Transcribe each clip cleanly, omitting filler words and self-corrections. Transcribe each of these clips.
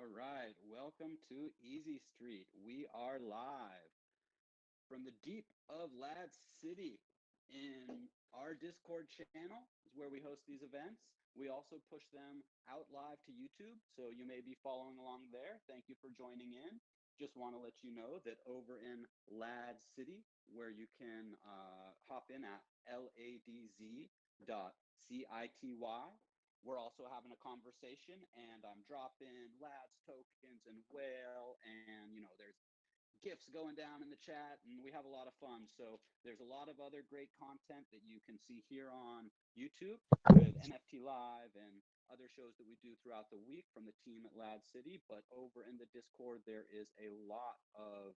All right, welcome to Easy Street. We are live from the deep of LADZ City in our Discord channel is where we host these events. We also push them out live to YouTube, so you may be following along there. Thank you for joining in. Just want to let you know that over in LADZ City, where you can hop in at LADZ.CITY, we're also having a conversation, and I'm dropping LADZ tokens and whale, and there's gifts going down in the chat, and we have a lot of fun. So there's a lot of other great content that you can see here on YouTube with NFT Live and other shows that we do throughout the week from the team at LAD City. But over in the Discord, there is a lot of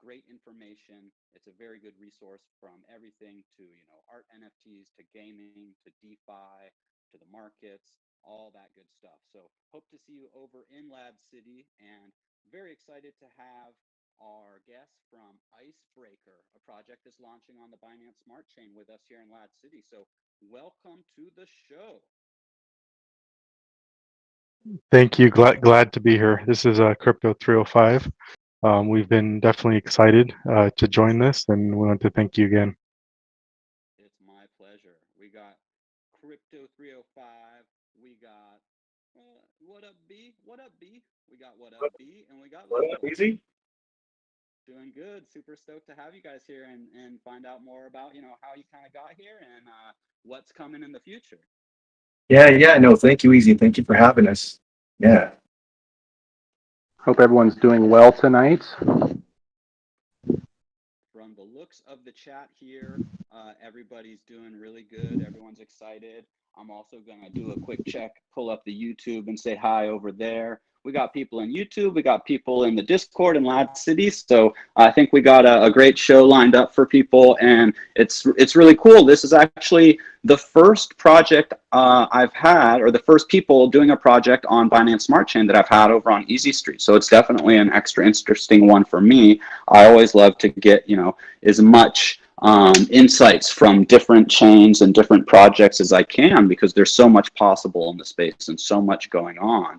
great information. It's a very good resource from everything to art NFTs to gaming to DeFi to the markets, all that good stuff. So hope to see you over in LAD City, and very excited to have our guest from ICEBRK, a project that's launching on the Binance Smart Chain with us here in LAD City. So welcome to the show. Thank you. Glad to be here. This is Crypto 305. We've been definitely excited to join this, and we want to thank you again. It's my pleasure. We got Crypto 305. We got what up, B? What up, B? We got what up, B? And we got What up, Easy? Doing good. Super stoked to have you guys here and find out more about how you kind of got here and what's coming in the future. Yeah, no, thank you, Easy. Thank you for having us. Yeah. Hope everyone's doing well tonight. From the looks of the chat here, everybody's doing really good. Everyone's excited. I'm also going to do a quick check, pull up the YouTube and say hi over there. We got people in YouTube. We got people in the Discord in LAD City. So I think we got a great show lined up for people, and it's really cool. This is actually the first project I've had, or the first people doing a project on Binance Smart Chain that I've had over on Easy Street. So it's definitely an extra interesting one for me. I always love to get, as much insights from different chains and different projects as I can, because there's so much possible in the space and so much going on.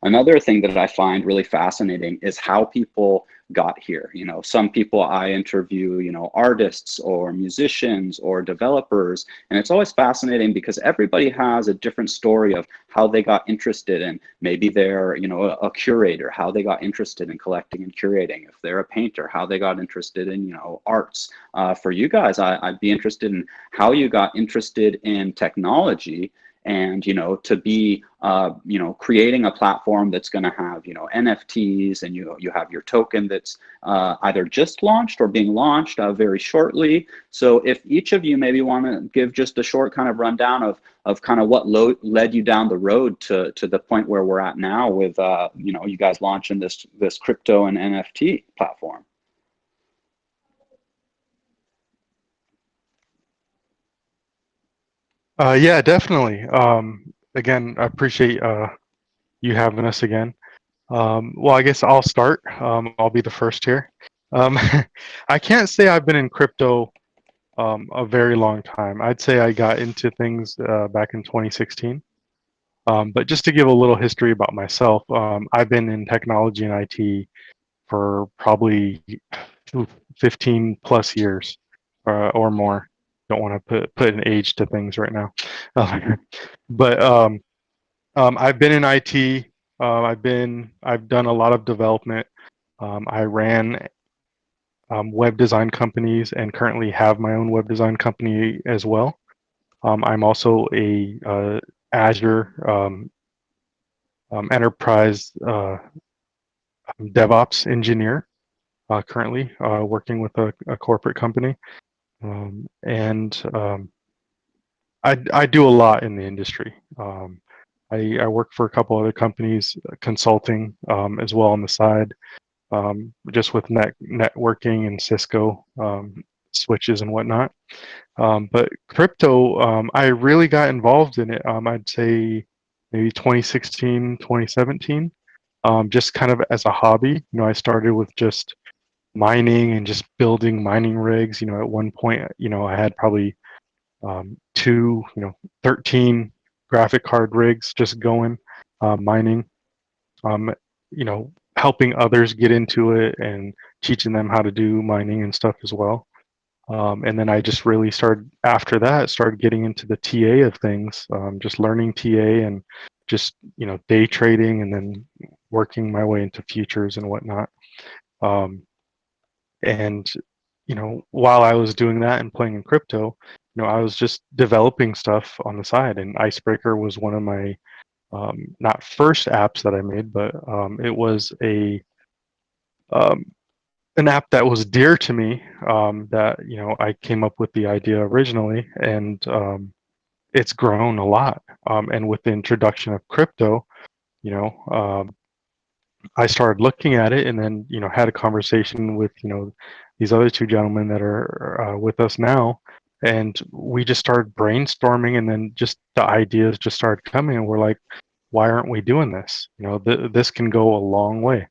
Another thing that I find really fascinating is how people got here. Some people I interview, artists or musicians or developers, and it's always fascinating because everybody has a different story of how they got interested in. Maybe they're, a curator, how they got interested in collecting and curating. If they're a painter, how they got interested in, arts. For you guys, I'd be interested in how you got interested in technology, and to be creating a platform that's going to have NFTs, and you have your token that's either just launched or being launched very shortly. So if each of you maybe want to give just a short kind of rundown of kind of what led you down the road to the point where we're at now with you guys launching this crypto and NFT platform. Yeah, definitely. Again, I appreciate you having us again. Well, I guess I'll start. I'll be the first here. I can't say I've been in crypto a very long time. I'd say I got into things back in 2016. But just to give a little history about myself, I've been in technology and IT for probably 15 plus years or more. Don't want to put an age to things right now. But I've been in IT. I've done a lot of development. I ran web design companies and currently have my own web design company as well. I'm also a Azure enterprise DevOps engineer, currently working with a corporate company. I do a lot in the industry. I work for a couple other companies, consulting as well on the side, just with networking and Cisco switches and whatnot. But crypto, I really got involved in it. I'd say maybe 2016, 2017, just kind of as a hobby. I started with just mining and just building mining rigs. At one point, I had probably 13 graphic card rigs just going mining. you know, helping others get into it and teaching them how to do mining and stuff as well. And then I just really started, after that, started getting into the TA of things, just learning TA and just, you know, day trading and then working my way into futures and whatnot. And, you know, while I was doing that and playing in crypto, you know, I was just developing stuff on the side. And Icebreaker was one of my, not first apps that I made, but it was um, an app that was dear to me, that, you know, I came up with the idea originally, and it's grown a lot. And with the introduction of crypto, you know, I started looking at it, and then, you know, had a conversation with, you know, these other two gentlemen that are with us now, and we just started brainstorming, and then just the ideas just started coming, and we're like, why aren't we doing this? You know, this can go a long way.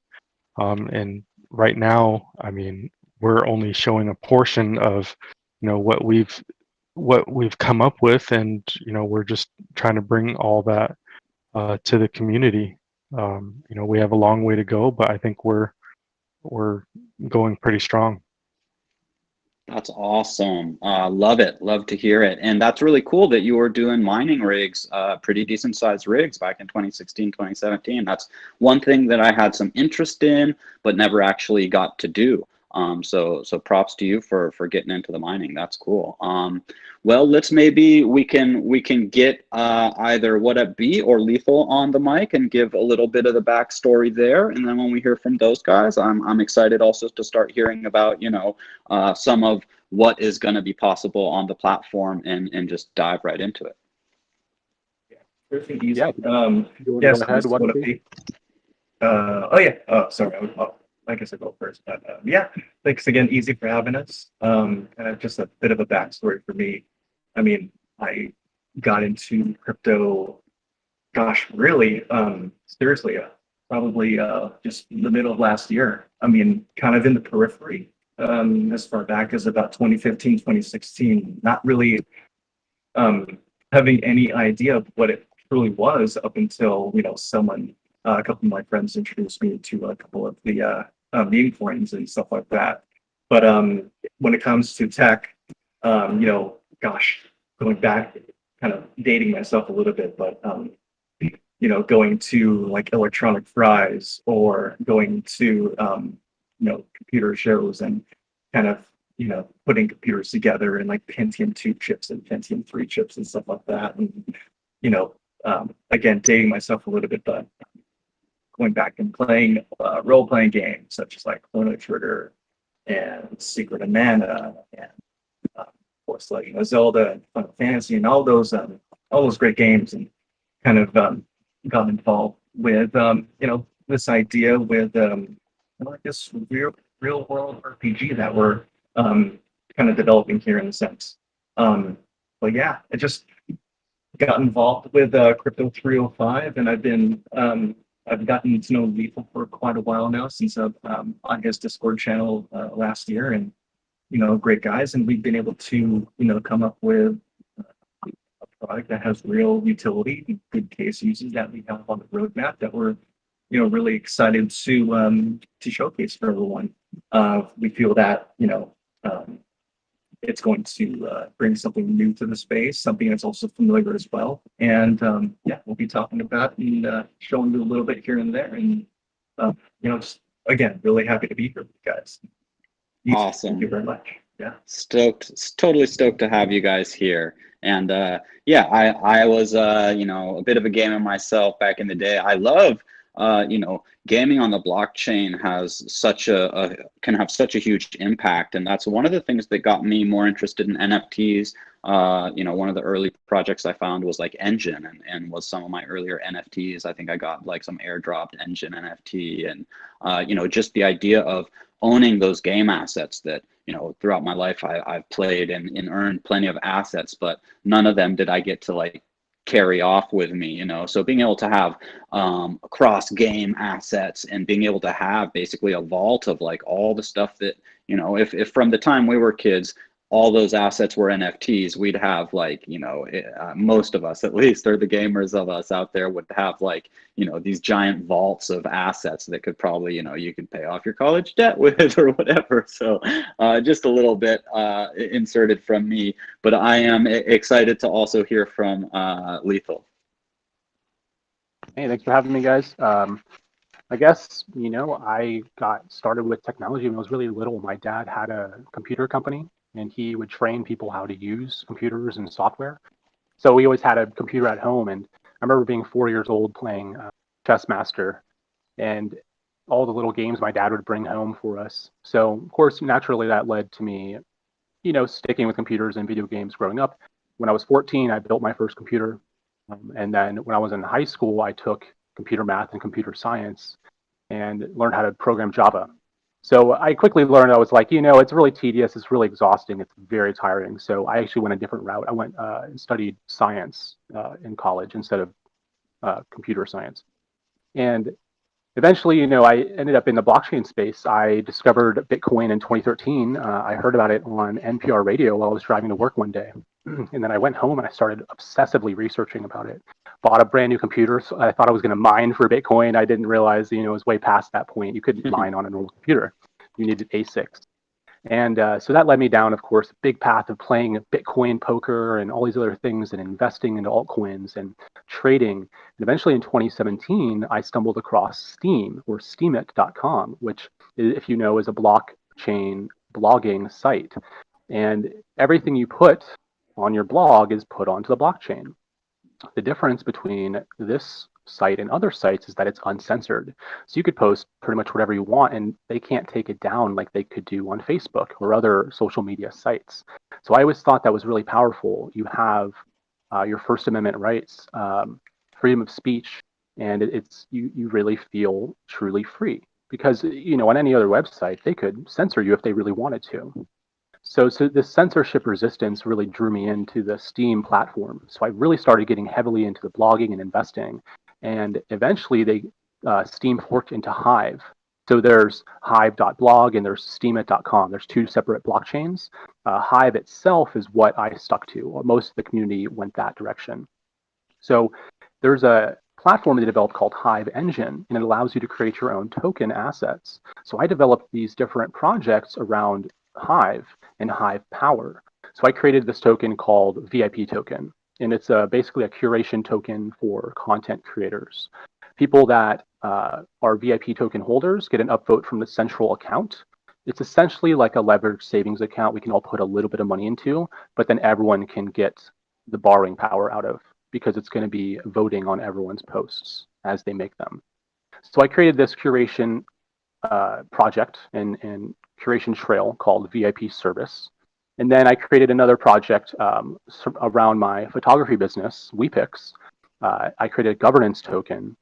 And right now, I mean, we're only showing a portion of, you know, what we've come up with, and, you know, we're just trying to bring all that to the community. You know, we have a long way to go, but I think we're going pretty strong. That's awesome. Love it. Love to hear it. And that's really cool that you were doing mining rigs, pretty decent sized rigs back in 2016, 2017. That's one thing that I had some interest in, but never actually got to do. So props to you for getting into the mining. That's cool. Well, let's maybe we can get either What Up B or Lethal on the mic and give a little bit of the backstory there. And then when we hear from those guys, I'm excited also to start hearing about, you know, some of what is going to be possible on the platform, and just dive right into it. Perfect. Easy. Yeah. Yes. Go ahead. What Would it be? Oh yeah. Oh, sorry. I guess I'll go first. But yeah, thanks again, Easy, for having us. Kind of just a bit of a backstory for me. I mean, I got into crypto, gosh, really, seriously, probably just in the middle of last year. I mean, kind of in the periphery, as far back as about 2015, 2016, not really having any idea of what it truly was up until, you know, someone, a couple of my friends introduced me to a couple of the meme coins and stuff like that. But when it comes to tech, you know, gosh, going back, kind of dating myself a little bit, but you know, going to like electronic fries or going to you know, computer shows and kind of, you know, putting computers together and like Pentium 2 chips and Pentium 3 chips and stuff like that. And, you know, again, dating myself a little bit, but going back and playing role-playing games such as like Chrono Trigger and Secret of Mana and of course Legend of Zelda and Final Fantasy and all those great games, and kind of got involved with you know, this idea with like this real world RPG that we're kind of developing here in a sense. But yeah, I just got involved with Crypto 305, and I've gotten to know Lethal for quite a while now, since on his Discord channel last year, and, you know, great guys, and we've been able to, you know, come up with a product that has real utility, good case uses that we have on the roadmap that we're, you know, really excited to showcase for everyone. We feel that, you know, it's going to bring something new to the space, something that's also familiar as well. And yeah, we'll be talking about and showing you a little bit here and there. And, you know, just, again, really happy to be here with you guys. Awesome. Thank you very much. Yeah. Stoked, totally stoked to have you guys here. And yeah, I was, you know, a bit of a gamer myself back in the day. I love, you know, gaming on the blockchain has can have such a huge impact, and that's one of the things that got me more interested in NFTs. You know, one of the early projects I found was like Engine, and was some of my earlier NFTs. I think I got like some airdropped Engine NFT, and you know, just the idea of owning those game assets that, you know, throughout my life I've played and earned plenty of assets, but none of them did I get to like carry off with me, you know. So being able to have cross game assets and being able to have basically a vault of like all the stuff that, you know, if from the time we were kids, all those assets were NFTs, we'd have like, you know, most of us at least, or the gamers of us out there would have like, you know, these giant vaults of assets that could probably, you know, you could pay off your college debt with or whatever. So just a little bit inserted from me, but I am excited to also hear from Lethal. Hey, thanks for having me, guys. I guess, you know, I got started with technology when I was really little. My dad had a computer company, and he would train people how to use computers and software. So we always had a computer at home, and I remember being 4 years old playing Chess Master, and all the little games my dad would bring home for us. So, of course, naturally that led to me, you know, sticking with computers and video games growing up. When I was 14, I built my first computer. And then when I was in high school, I took computer math and computer science and learned how to program Java. So I quickly learned, I was like, you know, it's really tedious, it's really exhausting, it's very tiring. So I actually went a different route. I went and studied science in college instead of computer science. And eventually, you know, I ended up in the blockchain space. I discovered Bitcoin in 2013. I heard about it on NPR radio while I was driving to work one day. And then I went home and I started obsessively researching about it. Bought a brand new computer. So I thought I was going to mine for Bitcoin. I didn't realize, you know, it was way past that point. You couldn't mine on a normal computer. You needed ASICs. And so that led me down, of course, a big path of playing Bitcoin poker and all these other things and investing into altcoins and trading. And eventually in 2017, I stumbled across Steam, or steemit.com, which, if you know, is a blockchain blogging site. And everything you put on your blog is put onto the blockchain. The difference between this site and other sites is that it's uncensored. So you could post pretty much whatever you want and they can't take it down like they could do on Facebook or other social media sites. So I always thought that was really powerful. You have your First Amendment rights, freedom of speech, and you really feel truly free. Because, you know, on any other website, they could censor you if they really wanted to. So this censorship resistance really drew me into the Steam platform. So I really started getting heavily into the blogging and investing. And eventually Steam forked into Hive. So there's hive.blog and there's steemit.com. There's two separate blockchains. Hive itself is what I stuck to. Most of the community went that direction. So there's a platform they developed called Hive Engine, and it allows you to create your own token assets. So I developed these different projects around Hive and Hive Power. So I created this token called VIP token, and it's basically a curation token for content creators. People that are VIP token holders get an upvote from the central account. It's essentially like a leveraged savings account we can all put a little bit of money into, but then everyone can get the borrowing power out of, because it's going to be voting on everyone's posts as they make them. So I created this curation project and curation trail called VIP Service. And then I created another project around my photography business, WePix. I created a governance token,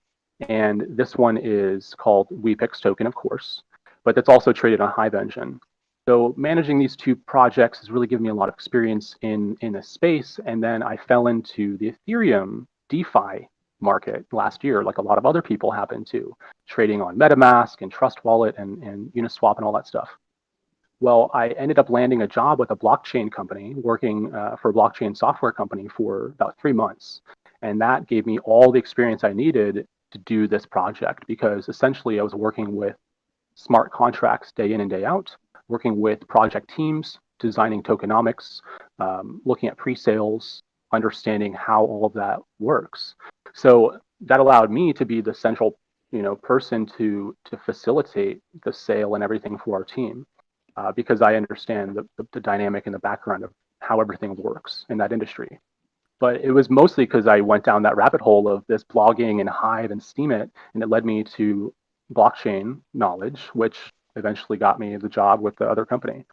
and this one is called WePix token, of course, but that's also traded on Hive Engine. So managing these two projects has really given me a lot of experience in this space. And then I fell into the Ethereum DeFi market last year, like a lot of other people happen to, trading on MetaMask and Trust Wallet and Uniswap and all that stuff. Well, I ended up landing a job with a blockchain company, working for a blockchain software company for about 3 months. And that gave me all the experience I needed to do this project, because essentially I was working with smart contracts day in and day out, working with project teams, designing tokenomics, looking at pre-sales, understanding how all of that works. So that allowed me to be the central, person to facilitate the sale and everything for our team, because I understand the dynamic and the background of how everything works in that industry. But it was mostly because I went down that rabbit hole of this blogging and Hive and Steemit, and it led me to blockchain knowledge, which eventually got me the job with the other company.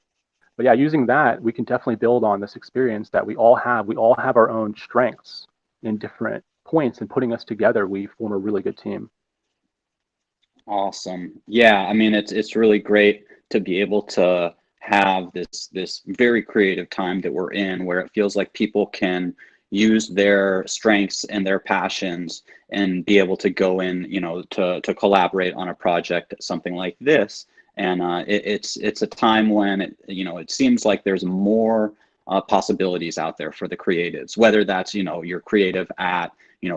But yeah, using that, we can definitely build on this experience that we all have. We all have our own strengths in different points, and putting us together, we form a really good team. Awesome. Yeah, I mean, it's really great to be able to have this very creative time that we're in, where it feels like people can use their strengths and their passions and be able to go in, to collaborate on a project, something like this, And it's a time when it seems like there's more possibilities out there for the creatives, whether that's you're creative at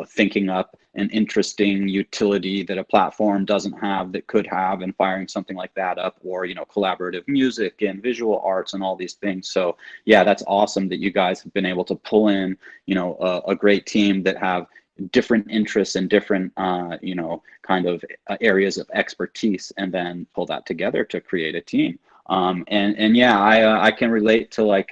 thinking up an interesting utility that a platform doesn't have that could have, and firing something like that up, or collaborative music and visual arts and all these things. So yeah, that's awesome that you guys have been able to pull in a great team that have different interests and different kind of areas of expertise, and then pull that together to create a team. And yeah, I can relate to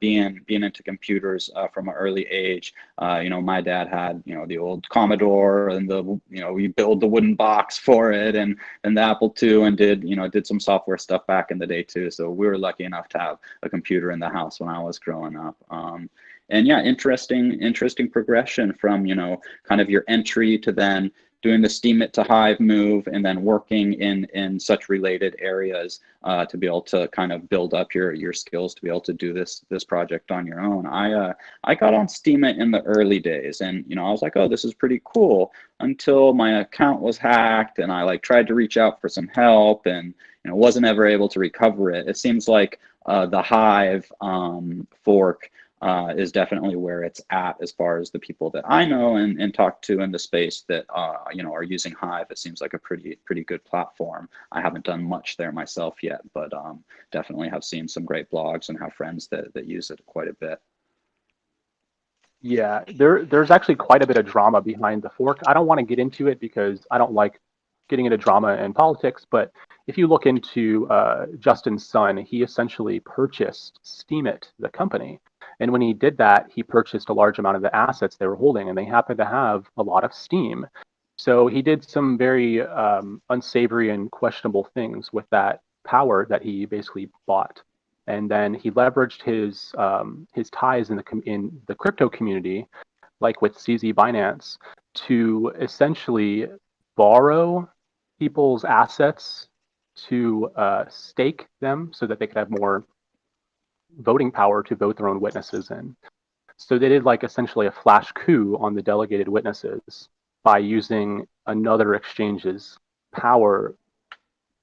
being into computers from an early age. My dad had the old Commodore, and we build the wooden box for it, and the Apple II, and did some software stuff back in the day too. So we were lucky enough to have a computer in the house when I was growing up. And yeah, interesting progression from kind of your entry to then doing the Steemit to Hive move, and then working in such related areas to be able to kind of build up your skills to be able to do this project on your own. I got on Steemit in the early days, and I was like, oh, this is pretty cool, until my account was hacked, and I tried to reach out for some help, and wasn't ever able to recover it. It seems like the Hive fork is definitely where it's at, as far as the people that I know and talk to in the space that are using Hive. It seems like a pretty good platform. I haven't done much there myself yet, but definitely have seen some great blogs and have friends that use it quite a bit. Yeah, there's actually quite a bit of drama behind the fork. I don't want to get into it because I don't like getting into drama and politics, but if you look into Justin Sun, he essentially purchased Steemit, the company. And when he did that, he purchased a large amount of the assets they were holding, and they happened to have a lot of steam. So he did some very unsavory and questionable things with that power that he basically bought. And then he leveraged his ties in the crypto community, like with CZ Binance, to essentially borrow people's assets to stake them so that they could have more voting power to vote their own witnesses in. So they did essentially a flash coup on the delegated witnesses by using another exchange's power,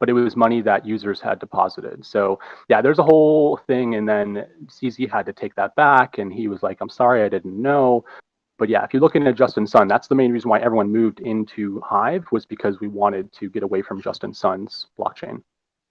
but it was money that users had deposited. So yeah, there's a whole thing, and then CZ had to take that back, and he was like, I'm sorry, I didn't know. But yeah, if you look into Justin Sun, that's the main reason why everyone moved into Hive, was because we wanted to get away from Justin Sun's blockchain.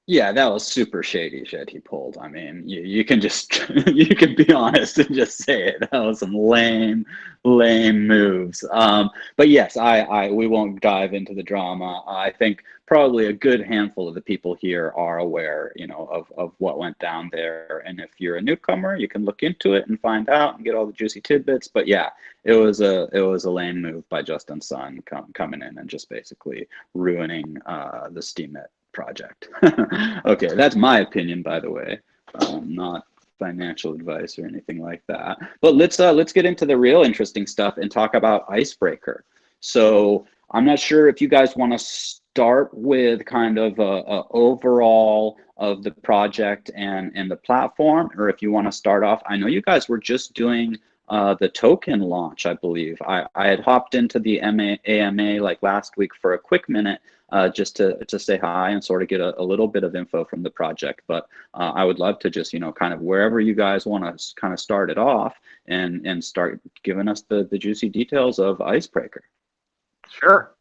Yeah, that was super shady shit he pulled. I mean, you can just you can be honest and just say it. That was some lame moves. But yes, we won't dive into the drama. I think probably a good handful of the people here are aware, of what went down there. And if you're a newcomer, you can look into it and find out and get all the juicy tidbits. But yeah, it was a lame move by Justin Sun coming in and just basically ruining the Steemit project. Okay, that's my opinion, by the way, not financial advice or anything like that. But let's get into the real interesting stuff and talk about ICEBRK. So I'm not sure if you guys want to start with kind of a overall of the project and the platform, or if you want to start off. I know you guys were just doing the token launch, I believe. I had hopped into the AMA like last week for a quick minute, just to say hi and sort of get a little bit of info from the project. But I would love to just, kind of wherever you guys want to kind of start it off and start giving us the juicy details of ICEBRK. Sure.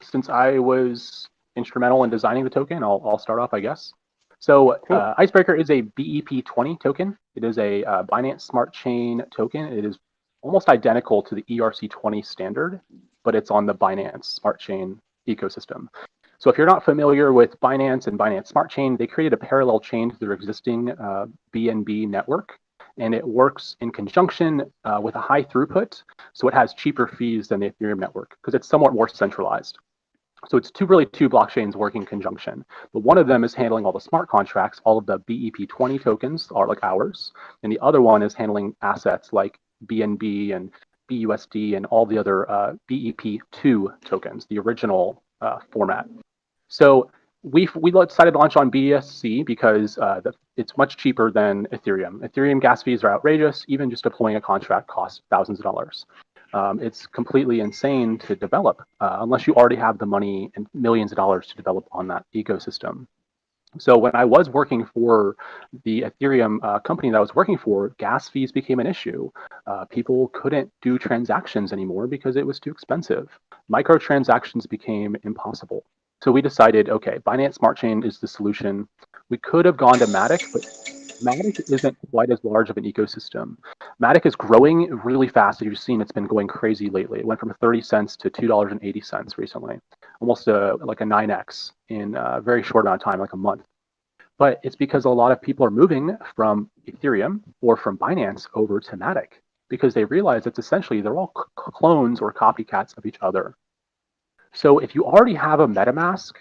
Since I was instrumental in designing the token, I'll start off, I guess. So Cool. ICEBRK is a BEP20 token. It is a Binance Smart Chain token. It is almost identical to the ERC20 standard, but it's on the Binance Smart Chain ecosystem. So if you're not familiar with Binance and Binance Smart Chain, they created a parallel chain to their existing BNB network, and it works in conjunction with a high throughput. So it has cheaper fees than the Ethereum network because it's somewhat more centralized. So it's really two blockchains working in conjunction. But one of them is handling all the smart contracts, all of the BEP20 tokens are like ours. And the other one is handling assets like BNB and BUSD and all the other BEP2 tokens, the original format. So we decided to launch on BSC because it's much cheaper than Ethereum. Ethereum gas fees are outrageous. Even just deploying a contract costs thousands of dollars. It's completely insane to develop unless you already have the money and millions of dollars to develop on that ecosystem. So when I was working for the Ethereum company that I was working for, gas fees became an issue. People couldn't do transactions anymore because it was too expensive. Microtransactions became impossible. So we decided, okay, Binance Smart Chain is the solution. We could have gone to Matic, but Matic isn't quite as large of an ecosystem. Matic is growing really fast. As you've seen, it's been going crazy lately. It went from 30 cents to $2.80 recently, almost like a 9x in a very short amount of time, like a month. But it's because a lot of people are moving from Ethereum or from Binance over to Matic because they realize it's essentially they're all clones or copycats of each other. So if you already have a MetaMask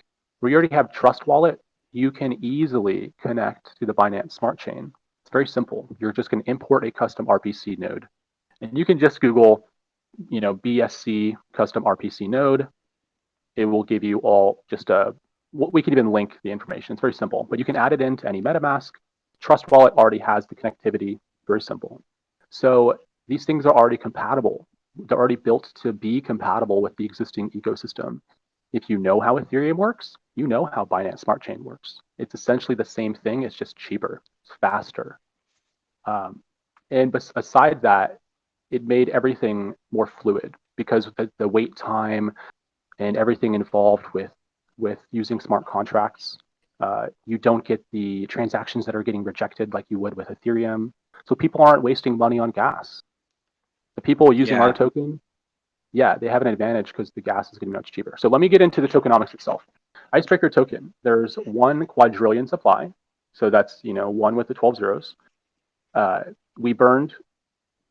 or you already have Trust Wallet, you can easily connect to the Binance Smart Chain. It's very simple. You're just going to import a custom RPC node. And you can just Google, BSC custom RPC node. It will give you all just we can even link the information. It's very simple, but you can add it into any MetaMask. Trust Wallet already has the connectivity, very simple. So these things are already compatible. They're already built to be compatible with the existing ecosystem. If you know how Ethereum works, you know how Binance Smart Chain works. It's essentially the same thing. It's just cheaper, it's faster. And aside that, it made everything more fluid because the wait time and everything involved with using smart contracts. You don't get the transactions that are getting rejected like you would with Ethereum. So people aren't wasting money on gas. The people using our token, they have an advantage because the gas is getting much cheaper. So let me get into the tokenomics itself. ICEBRK token, there's 1 quadrillion supply. So that's, 1 with the 12 zeros. We burned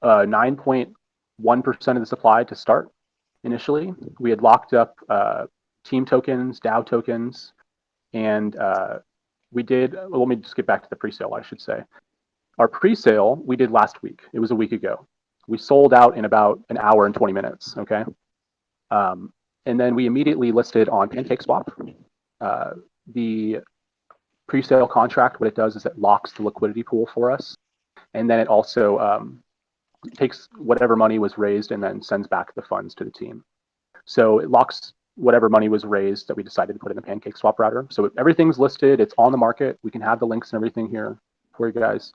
9.1% of the supply to start initially. We had locked up team tokens, DAO tokens, and we did, let me just get back to the pre-sale, I should say. Our pre-sale, we did last week. It was a week ago. We sold out in about an hour and 20 minutes, okay? And then we immediately listed on PancakeSwap. The pre-sale contract, what it does is it locks the liquidity pool for us. And then it also takes whatever money was raised and then sends back the funds to the team. So it locks whatever money was raised that we decided to put in the PancakeSwap router. So everything's listed, it's on the market. We can have the links and everything here for you guys.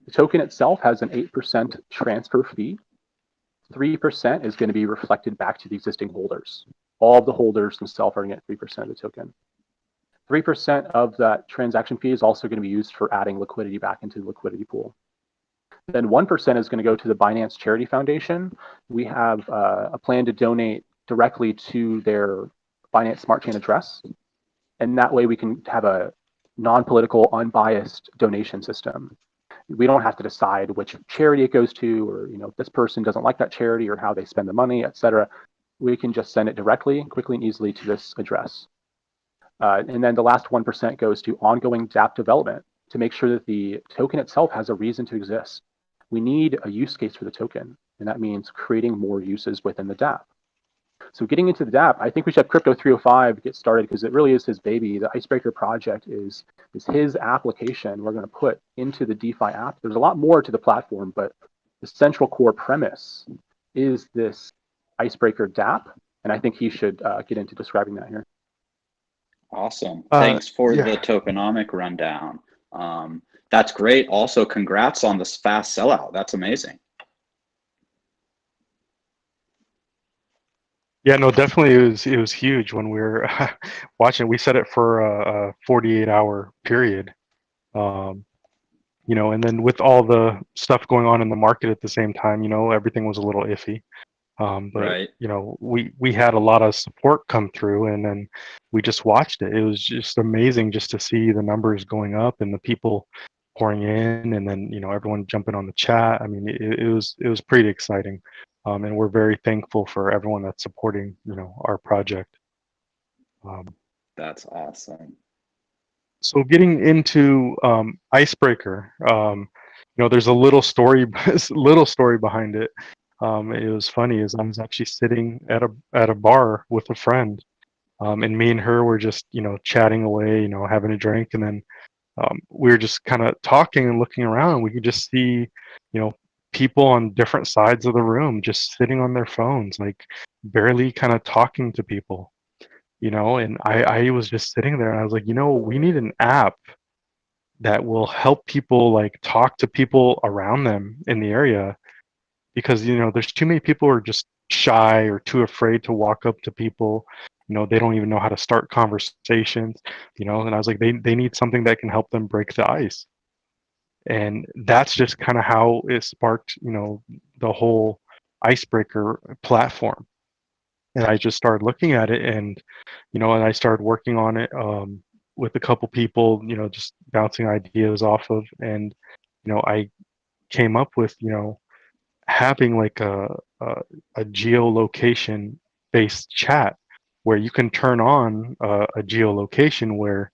The token itself has an 8% transfer fee. 3% is going to be reflected back to the existing holders. All of the holders themselves are going to get 3% of the token. 3% of that transaction fee is also going to be used for adding liquidity back into the liquidity pool. Then 1% is going to go to the Binance Charity Foundation. We have a plan to donate directly to their Binance Smart Chain address. And that way we can have a non-political, unbiased donation system. We don't have to decide which charity it goes to, or if this person doesn't like that charity or how they spend the money, etc. We can just send it directly, quickly and easily to this address. And then the last 1% goes to ongoing dApp development to make sure that the token itself has a reason to exist. We need a use case for the token, and that means creating more uses within the dApp. So getting into the dApp, I think we should have Crypto 305 get started because it really is his baby. The ICEBRK project is his application we're going to put into the DeFi app. There's a lot more to the platform, but the central core premise is this ICEBRK dApp, and I think he should get into describing that here. Awesome. Thanks for yeah. the tokenomic rundown. That's great. Also, congrats on this fast sellout. That's amazing. Yeah, no, definitely it was huge when we were watching. We set it for a 48-hour period. And then with all the stuff going on in the market at the same time, everything was a little iffy. But right. We had a lot of support come through, and then we just watched it. It was just amazing just to see the numbers going up and the people pouring in, and then everyone jumping on the chat. I mean, it was pretty exciting, and we're very thankful for everyone that's supporting our project. That's awesome. So getting into ICEBRK, there's a little story behind it. It was funny as I was actually sitting at a bar with a friend, and me and her were just chatting away, having a drink, and then we were just kind of talking and looking around. We could just see people on different sides of the room just sitting on their phones, like barely kind of talking to people. you know, and I was just sitting there and I was like, you know, we need an app that will help people like talk to people around them in the area, because you know there's too many people who are just shy or too afraid to walk up to people. You know, they don't even know how to start conversations, you know. And I was like, they need something that can help them break the ice. And that's just kind of how it sparked, you know, the whole icebreaker platform. And I just started looking at it, and you know, and I started working on it with a couple people, you know, just bouncing ideas off of. And you know, I came up with, you know, having like a geolocation based chat where you can turn on a geolocation where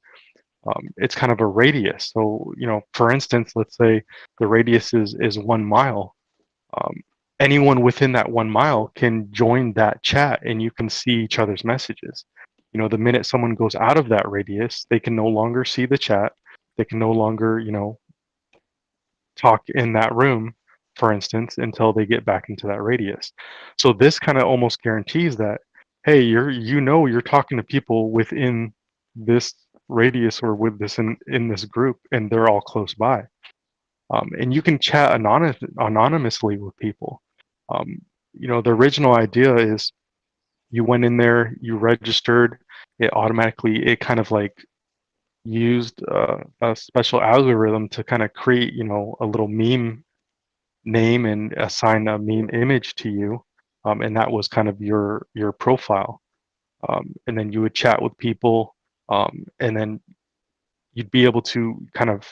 it's kind of a radius. So, you know, for instance, let's say the radius is 1 mile. Um, Anyone within that 1 mile can join that chat and you can see each other's messages. You know, the minute someone goes out of that radius, they can no longer see the chat. They can no longer, you know, talk in that room, for instance, until they get back into that radius. So this kind of almost guarantees that, hey, you're talking to people within this radius or with this in this group, and they're all close by. And you can chat anonymously with people. Um, you know, the original idea is you went in there, you registered, it kind of like used a special algorithm to kind of create, you know, a little meme name and assign a meme image to you, and that was kind of your profile. And then you would chat with people, and then you'd be able to kind of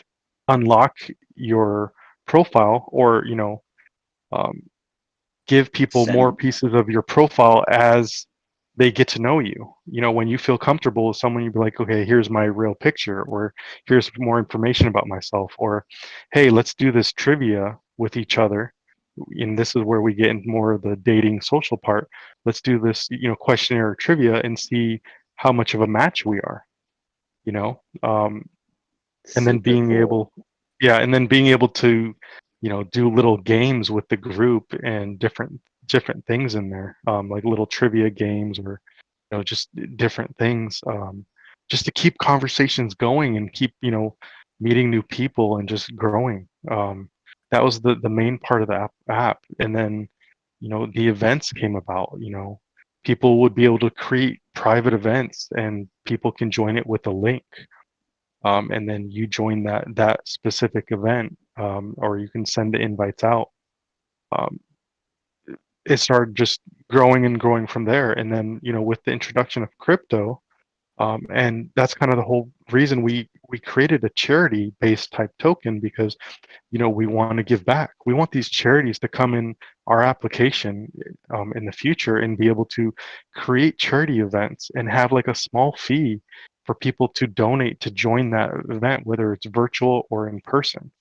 unlock your profile, or you know, um, give people more Send. pieces of your profile as they get to know you. You know, when you feel comfortable with someone, you'd be like, okay, here's my real picture, or here's more information about myself, or hey, let's do this trivia with each other. And this is where we get into more of the dating social part. Let's do this, you know, questionnaire or trivia and see how much of a match we are, you know. And then Super being cool. able, yeah, and then being able to, you know, do little games with the group and different things in there, like little trivia games, or you know, just different things, just to keep conversations going and keep, you know, meeting new people and just growing. That was the main part of the app. And then, you know, the events came about. You know, people would be able to create private events and people can join it with a link, and then you join that specific event, or you can send the invites out. Um, it started just growing and growing from there, and then you know, with the introduction of crypto, and that's kind of the whole reason we created a charity based type token, because you know, we want to give back. We want these charities to come in our application in the future and be able to create charity events and have like a small fee for people to donate to join that event, whether it's virtual or in person.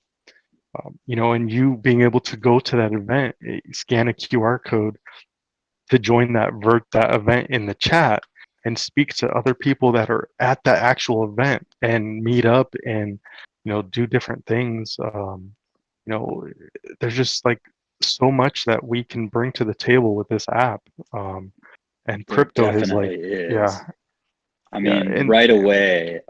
You know, and you being able to go to that event, scan a QR code to join that event in the chat and speak to other people that are at that actual event and meet up and you know, do different things. You know, there's just like so much that we can bring to the table with this app, and There crypto is like, definitely yeah, is. I yeah, mean, and right away,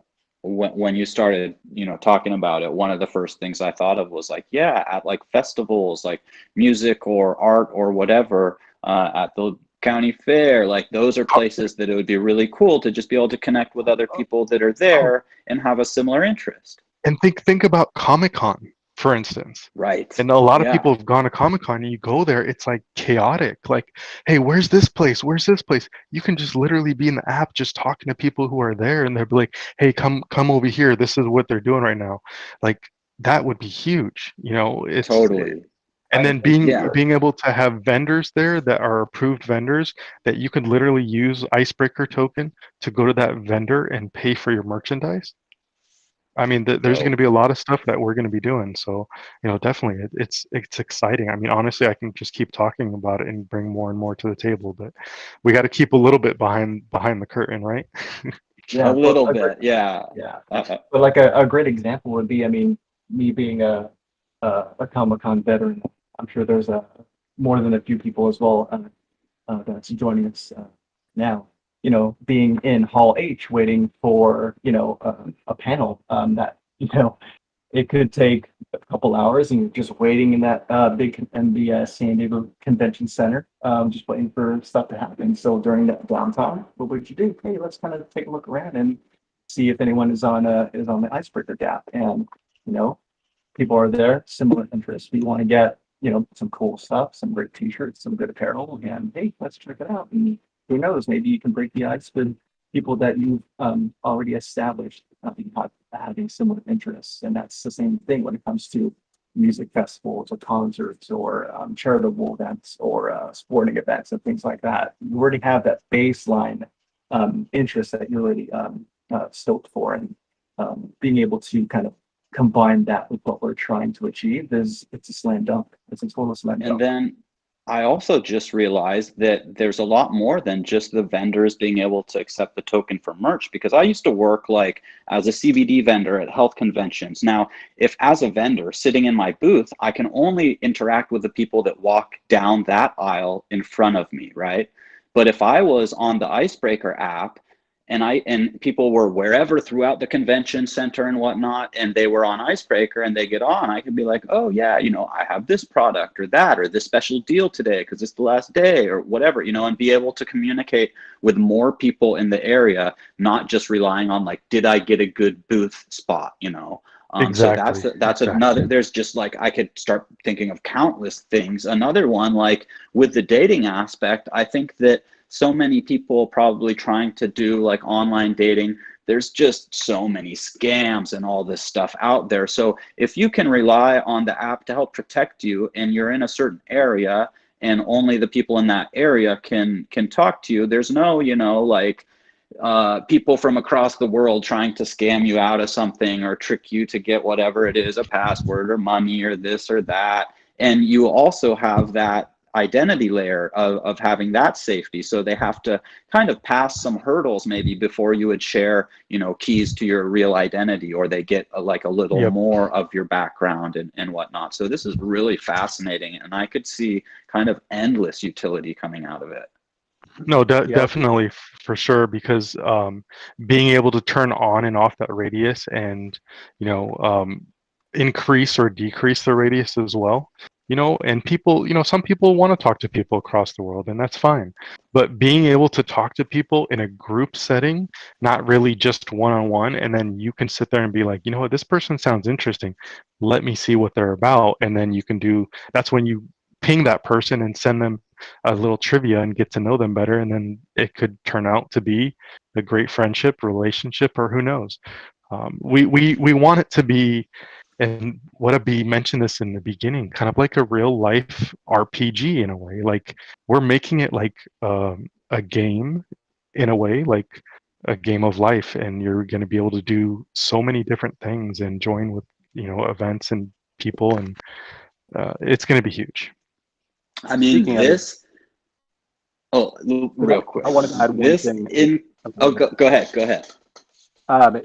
when you started, you know, talking about it, one of the first things I thought of was like, yeah, at like festivals, like music or art or whatever, at the county fair, like those are places that it would be really cool to just be able to connect with other people that are oh, there and have a similar interest. and think about Comic-Con, for instance. Right. And a lot of Yeah. people have gone to Comic-Con and you go there, it's like chaotic. Like, hey, where's this place? Where's this place? You can just literally be in the app just talking to people who are there, and they'll be like, hey, come over here. This is what they're doing right now. Like, that would be huge. You know, Totally. and then Yeah. being able to have vendors there that are approved vendors that you could literally use Icebreaker token to go to that vendor and pay for your merchandise. I mean, there's going to Dope. be a lot of stuff that we're going to be doing. So, you know, definitely, it's exciting. I mean, honestly, I can just keep talking about it and bring more and more to the table, but we got to keep a little bit behind the curtain, right? A Yeah, but little bit. Yeah. yeah, Uh, but like a great example would be, I mean, me being a Comic-Con veteran, I'm sure there's more than a few people as well that's joining us now. you know, being in Hall H waiting for, you know, a panel that, you know, it could take a couple hours and you're just waiting in that big MBS San Diego Convention Center, just waiting for stuff to happen. So during that downtime, what would you do? Hey, let's kind of take a look around and see if anyone is on the Icebreaker Gap. And you know, people are there, similar interests. We want to get, you know, some cool stuff, some great T-shirts, some good apparel, and hey, let's check it out. And who knows, maybe you can break the ice with people that you've already established having similar interests. And that's the same thing when it comes to music festivals or concerts or charitable events or sporting events and things like that. You already have that baseline interest that you're already stoked for, and being able to kind of combine that with what we're trying to achieve it's a slam dunk. It's a total slam dunk. And then I also just realized that there's a lot more than just the vendors being able to accept the token for merch, because I used to work like as a CBD vendor at health conventions. Now, if as a vendor sitting in my booth, I can only interact with the people that walk down that aisle in front of me, right? But if I was on the Icebreaker app and people were wherever throughout the convention center and whatnot, and they were on Icebreaker and they get on, I could be like, oh yeah, you know, I have this product or that, or this special deal today because it's the last day or whatever, you know, and be able to communicate with more people in the area, not just relying on like, did I get a good booth spot, you know? Exactly. So that's another, there's just like, I could start thinking of countless things. Another one, like with the dating aspect, I think that so many people probably trying to do like online dating, there's just so many scams and all this stuff out there. So if you can rely on the app to help protect you and you're in a certain area and only the people in that area can talk to you, there's no, you know, like people from across the world trying to scam you out of something or trick you to get whatever it is, a password or money or this or that. And you also have that identity layer of having that safety. So they have to kind of pass some hurdles maybe before you would share, you know, keys to your real identity, or they get like a little more of your background and whatnot. So this is really fascinating, and I could see kind of endless utility coming out of it. No, definitely for sure, because being able to turn on and off that radius and, you know, increase or decrease the radius as well, you know, and people, you know, some people want to talk to people across the world, and that's fine. But being able to talk to people in a group setting, not really just one-on-one, and then you can sit there and be like, you know what, this person sounds interesting. Let me see what they're about. And then you can do, that's when you ping that person and send them a little trivia and get to know them better. And then it could turn out to be a great friendship, relationship, or who knows. We want it to be, and what Abhi mentioned this in the beginning, kind of like a real life RPG in a way. Like we're making it like a game in a way, like a game of life, and you're going to be able to do so many different things and join with, you know, events and people, and it's going to be huge. I mean, this. Oh, real quick. I wanted to add one thing. Go ahead.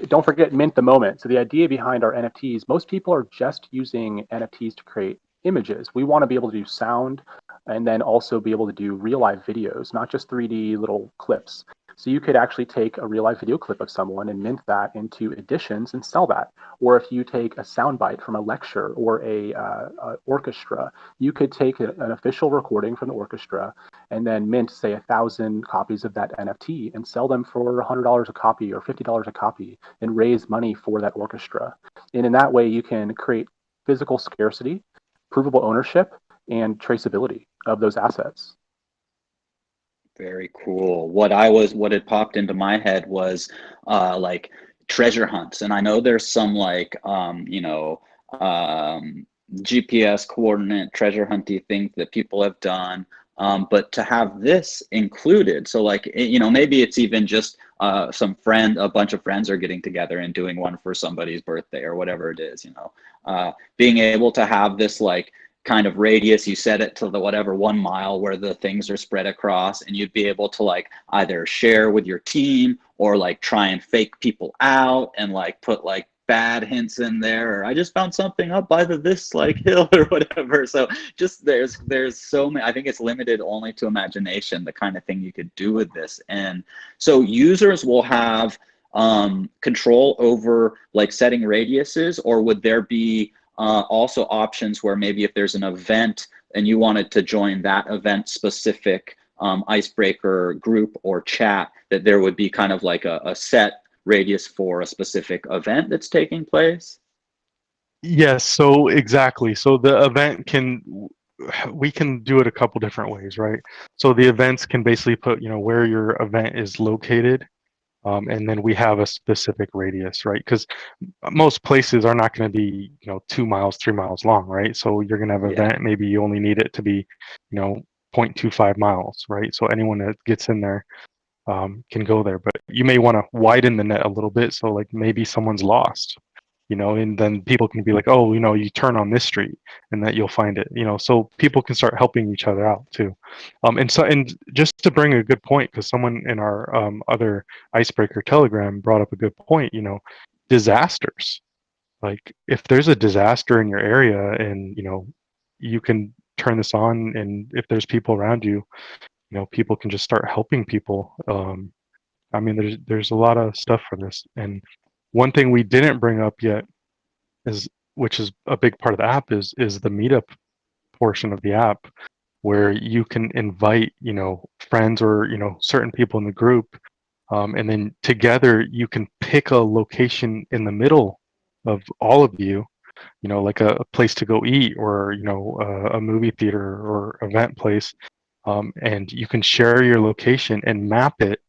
Don't forget mint the moment. So the idea behind our NFTs, most people are just using NFTs to create images. We want to be able to do sound and then also be able to do real life videos, not just 3D little clips. So you could actually take a real life video clip of someone and mint that into editions and sell that. Or if you take a soundbite from a lecture or a orchestra, you could take an official recording from the orchestra and then mint, say, 1,000 copies of that NFT and sell them for $100 a copy or $50 a copy and raise money for that orchestra. And in that way, you can create physical scarcity, provable ownership, and traceability of those assets. Very cool. What had popped into my head was like treasure hunts. And I know there's some like, you know, GPS coordinate treasure hunty things that people have done. But to have this included, so like, you know, maybe it's even just a bunch of friends are getting together and doing one for somebody's birthday or whatever it is, you know, being able to have this like kind of radius, you set it to the whatever 1 mile where the things are spread across, and you'd be able to like either share with your team or like try and fake people out and like put like bad hints in there, or I just found something up by this like hill or whatever. So just there's so many. I think it's limited only to imagination, the kind of thing you could do with this. And so users will have control over like setting radiuses, or would there be also options where maybe if there's an event and you wanted to join that event specific icebreaker group or chat, that there would be kind of like a set radius for a specific event that's taking place? Yes, so exactly. So the event we can do it a couple different ways, right? So the events can basically put, where your event is located, and then we have a specific radius, right? Because most places are not going to be, 2 miles, 3 miles long, right? So you're going to have an event, maybe you only need it to be, 0.25 miles, right? So anyone that gets in there can go there, but you may want to widen the net a little bit. So like maybe someone's lost, and then people can be like, oh, you turn on this street and that you'll find it, so people can start helping each other out too. And just to bring a good point, because someone in our other icebreaker telegram brought up a good point, disasters. Like if there's a disaster in your area and, you can turn this on, and if there's people around you, people can just start helping people. I mean, there's a lot of stuff for this. And one thing we didn't bring up yet which is a big part of the app, is the meetup portion of the app, where you can invite, friends or, certain people in the group. And then together you can pick a location in the middle of all of you, like a place to go eat, or, a movie theater or event place. And you can share your location and map it.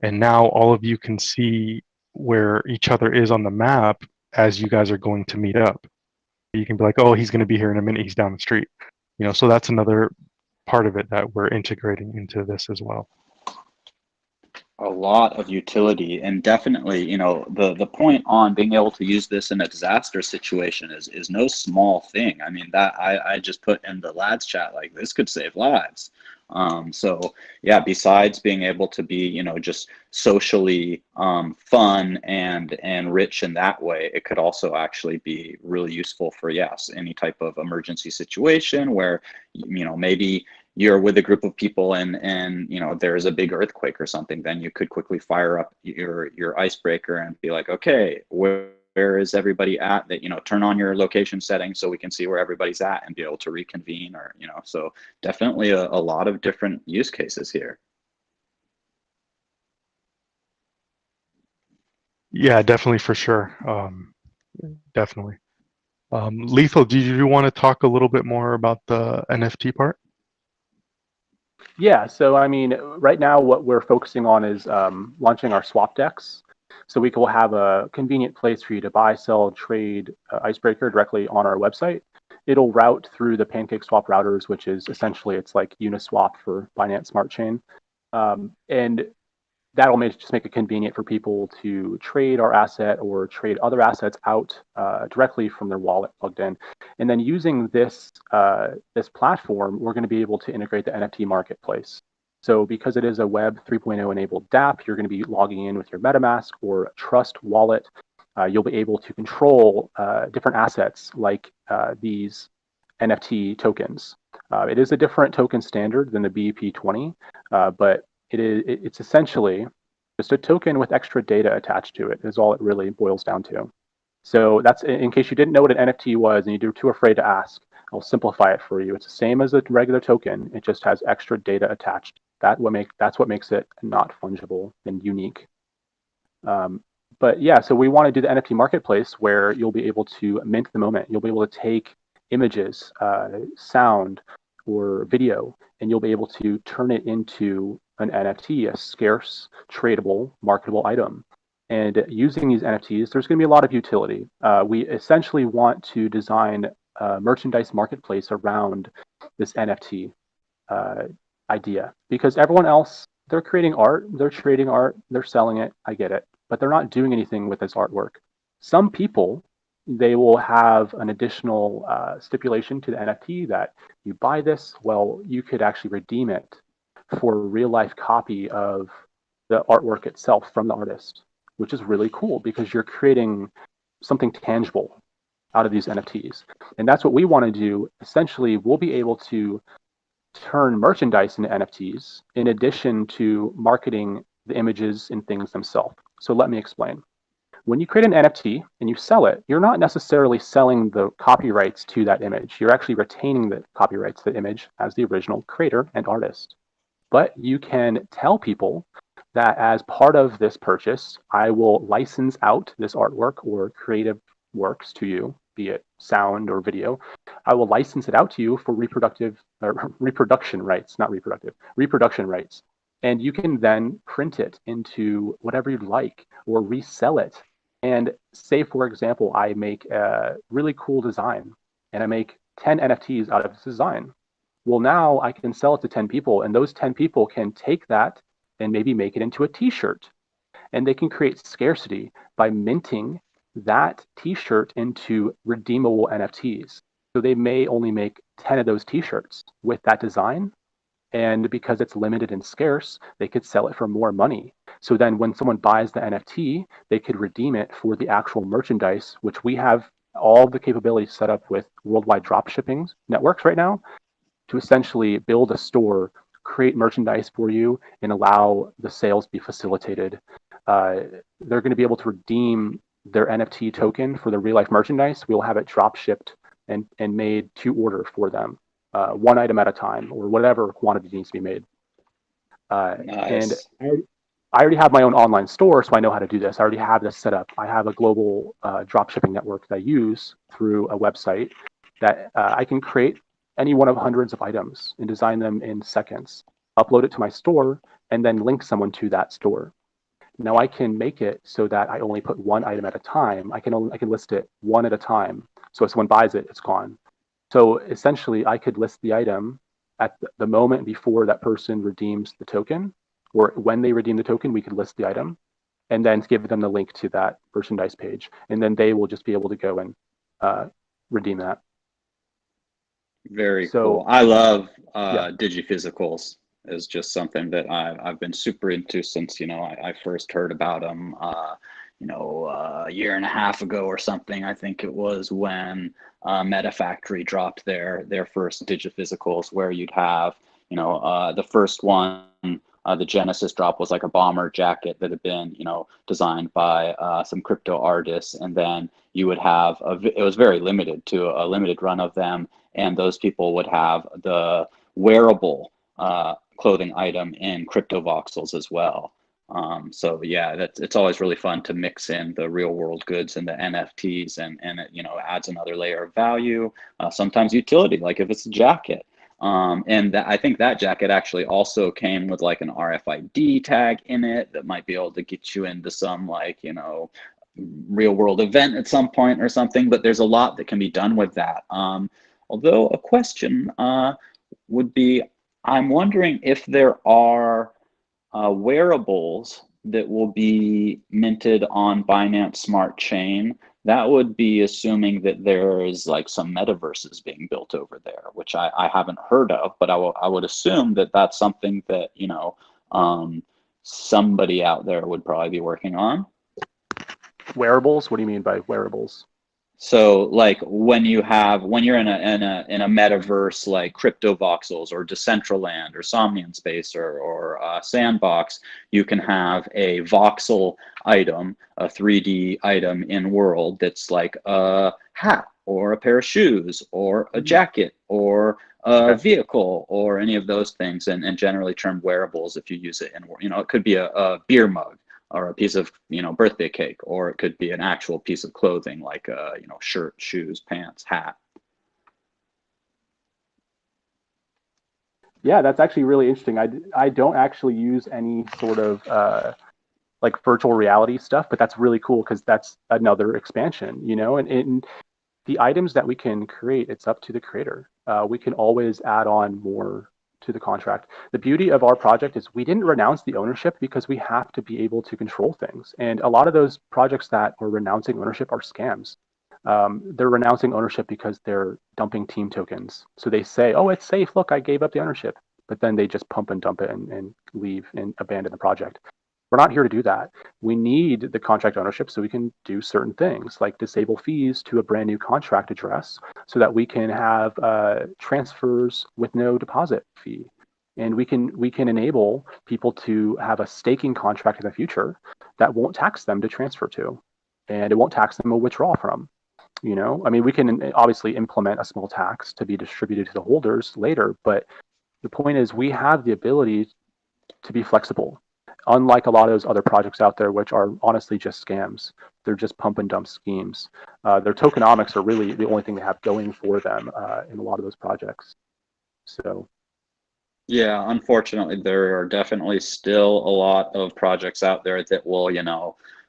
And now all of you can see where each other is on the map as you guys are going to meet up. You can be like, oh, he's going to be here in a minute, he's down the street. So that's another part of it that we're integrating into this as well. A lot of utility, and definitely, the point on being able to use this in a disaster situation is no small thing. I mean, that I just put in the LADZ chat, like, this could save lives. So yeah, besides being able to be, just socially fun and rich in that way, it could also actually be really useful for, yes, any type of emergency situation where, maybe you're with a group of people and there is a big earthquake or something. Then you could quickly fire up your icebreaker and be like, okay, where is everybody at? That, turn on your location settings so we can see where everybody's at and be able to reconvene, or, so definitely a lot of different use cases here. Yeah, definitely, for sure. Definitely. Lethal, do you want to talk a little bit more about the NFT part? Yeah, so I mean, right now what we're focusing on is launching our swap decks. So we will have a convenient place for you to buy, sell, trade Icebreaker directly on our website. It'll route through the PancakeSwap routers, which is essentially, it's like Uniswap for Binance Smart Chain. And that'll just make it convenient for people to trade our asset or trade other assets out directly from their wallet plugged in. And then using this platform, we're going to be able to integrate the NFT marketplace. So because it is a Web 3.0 enabled DApp, you're going to be logging in with your MetaMask or Trust wallet. You'll be able to control different assets like these NFT tokens. It is a different token standard than the BEP20, but it's essentially just a token with extra data attached to it, is all it really boils down to. So that's, in case you didn't know what an NFT was and you're too afraid to ask, I'll simplify it for you. It's the same as a regular token. It just has extra data attached. That's what makes it not fungible and unique. But yeah, so we want to do the NFT marketplace where you'll be able to mint the moment. You'll be able to take images, sound, or video, and you'll be able to turn it into an NFT, a scarce, tradable, marketable item. And using these NFTs, there's going to be a lot of utility. We essentially want to design a merchandise marketplace around this NFT idea, because everyone else, they're creating art, they're trading art, they're selling it, I get it, but they're not doing anything with this artwork. Some people, they will have an additional stipulation to the NFT that you buy this, well, you could actually redeem it for a real life copy of the artwork itself from the artist, which is really cool because you're creating something tangible out of these NFTs. And that's what we want to do. Essentially, we'll be able to turn merchandise into NFTs in addition to marketing the images and things themselves. So let me explain. When you create an NFT and you sell it, you're not necessarily selling the copyrights to that image. You're actually retaining the copyrights to the image as the original creator and artist. But you can tell people that as part of this purchase, I will license out this artwork or creative works to you, be it sound or video. I will license it out to you for reproduction rights, not reproductive, reproduction rights. And you can then print it into whatever you'd like or resell it. And say, for example, I make a really cool design and I make 10 NFTs out of this design. Well, now I can sell it to 10 people, and those 10 people can take that and maybe make it into a t-shirt. And they can create scarcity by minting that t-shirt into redeemable NFTs. So they may only make 10 of those t-shirts with that design. And because it's limited and scarce, they could sell it for more money. So then when someone buys the NFT, they could redeem it for the actual merchandise, which we have all the capabilities set up with worldwide drop shipping networks right now to essentially build a store, create merchandise for you, and allow the sales be facilitated. They're going to be able to redeem their NFT token for the real life merchandise. We'll have it drop shipped and made to order for them. One item at a time, or whatever quantity needs to be made. Nice. And I already have my own online store, so I know how to do this. I already have this set up. I have a global drop shipping network that I use through a website that I can create any one of hundreds of items and design them in seconds, upload it to my store, and then link someone to that store. Now I can make it so that I only put one item at a time. I can list it one at a time. So if someone buys it, it's gone. So essentially, I could list the item at the moment before that person redeems the token, or when they redeem the token, we could list the item and then give them the link to that merchandise page. And then they will just be able to go and redeem that. Very cool. I love digiphysicals. Is just something that I've been super into since, I first heard about them, a year and a half ago or something. I think it was when MetaFactory dropped their first digiphysicals, where you'd have, the first one, the Genesis drop was like a bomber jacket that had been, designed by some crypto artists. And then you would have, it was very limited to a limited run of them. And those people would have the wearable clothing item in crypto voxels as well. So yeah, it's always really fun to mix in the real world goods and the NFTs, and it, adds another layer of value. Sometimes utility, like if it's a jacket. And I think that jacket actually also came with like an RFID tag in it that might be able to get you into some real world event at some point or something. But there's a lot that can be done with that. Although a question would be, I'm wondering if there are wearables that will be minted on Binance Smart Chain. That would be assuming that there is like some metaverses being built over there, which I haven't heard of, but I would assume that that's something that, somebody out there would probably be working on. Wearables? What do you mean by wearables? So like when you're in a metaverse like crypto voxels or Decentraland or Somnium Space or Sandbox, you can have a voxel item, a 3D item in world that's like a hat or a pair of shoes or a jacket or a vehicle or any of those things, and generally termed wearables if you use it in, it could be a beer mug or a piece of, birthday cake, or it could be an actual piece of clothing like a, shirt, shoes, pants, hat. Yeah, that's actually really interesting. I don't actually use any sort of like virtual reality stuff, but that's really cool because that's another expansion, and the items that we can create, it's up to the creator. We can always add on more to the contract. The beauty of our project is we didn't renounce the ownership because we have to be able to control things. And a lot of those projects that are renouncing ownership are scams. They're renouncing ownership because they're dumping team tokens. So they say, oh, it's safe. Look, I gave up the ownership. But then they just pump and dump it and leave and abandon the project. We're not here to do that. We need the contract ownership so we can do certain things like disable fees to a brand new contract address so that we can have transfers with no deposit fee. And we can enable people to have a staking contract in the future that won't tax them to transfer to, and it won't tax them to withdraw from. I mean, we can obviously implement a small tax to be distributed to the holders later, but the point is we have the ability to be flexible. Unlike a lot of those other projects out there, which are honestly just scams, they're just pump and dump schemes. Their tokenomics are really the only thing they have going for them in a lot of those projects. So. Yeah, unfortunately, there are definitely still a lot of projects out there that will,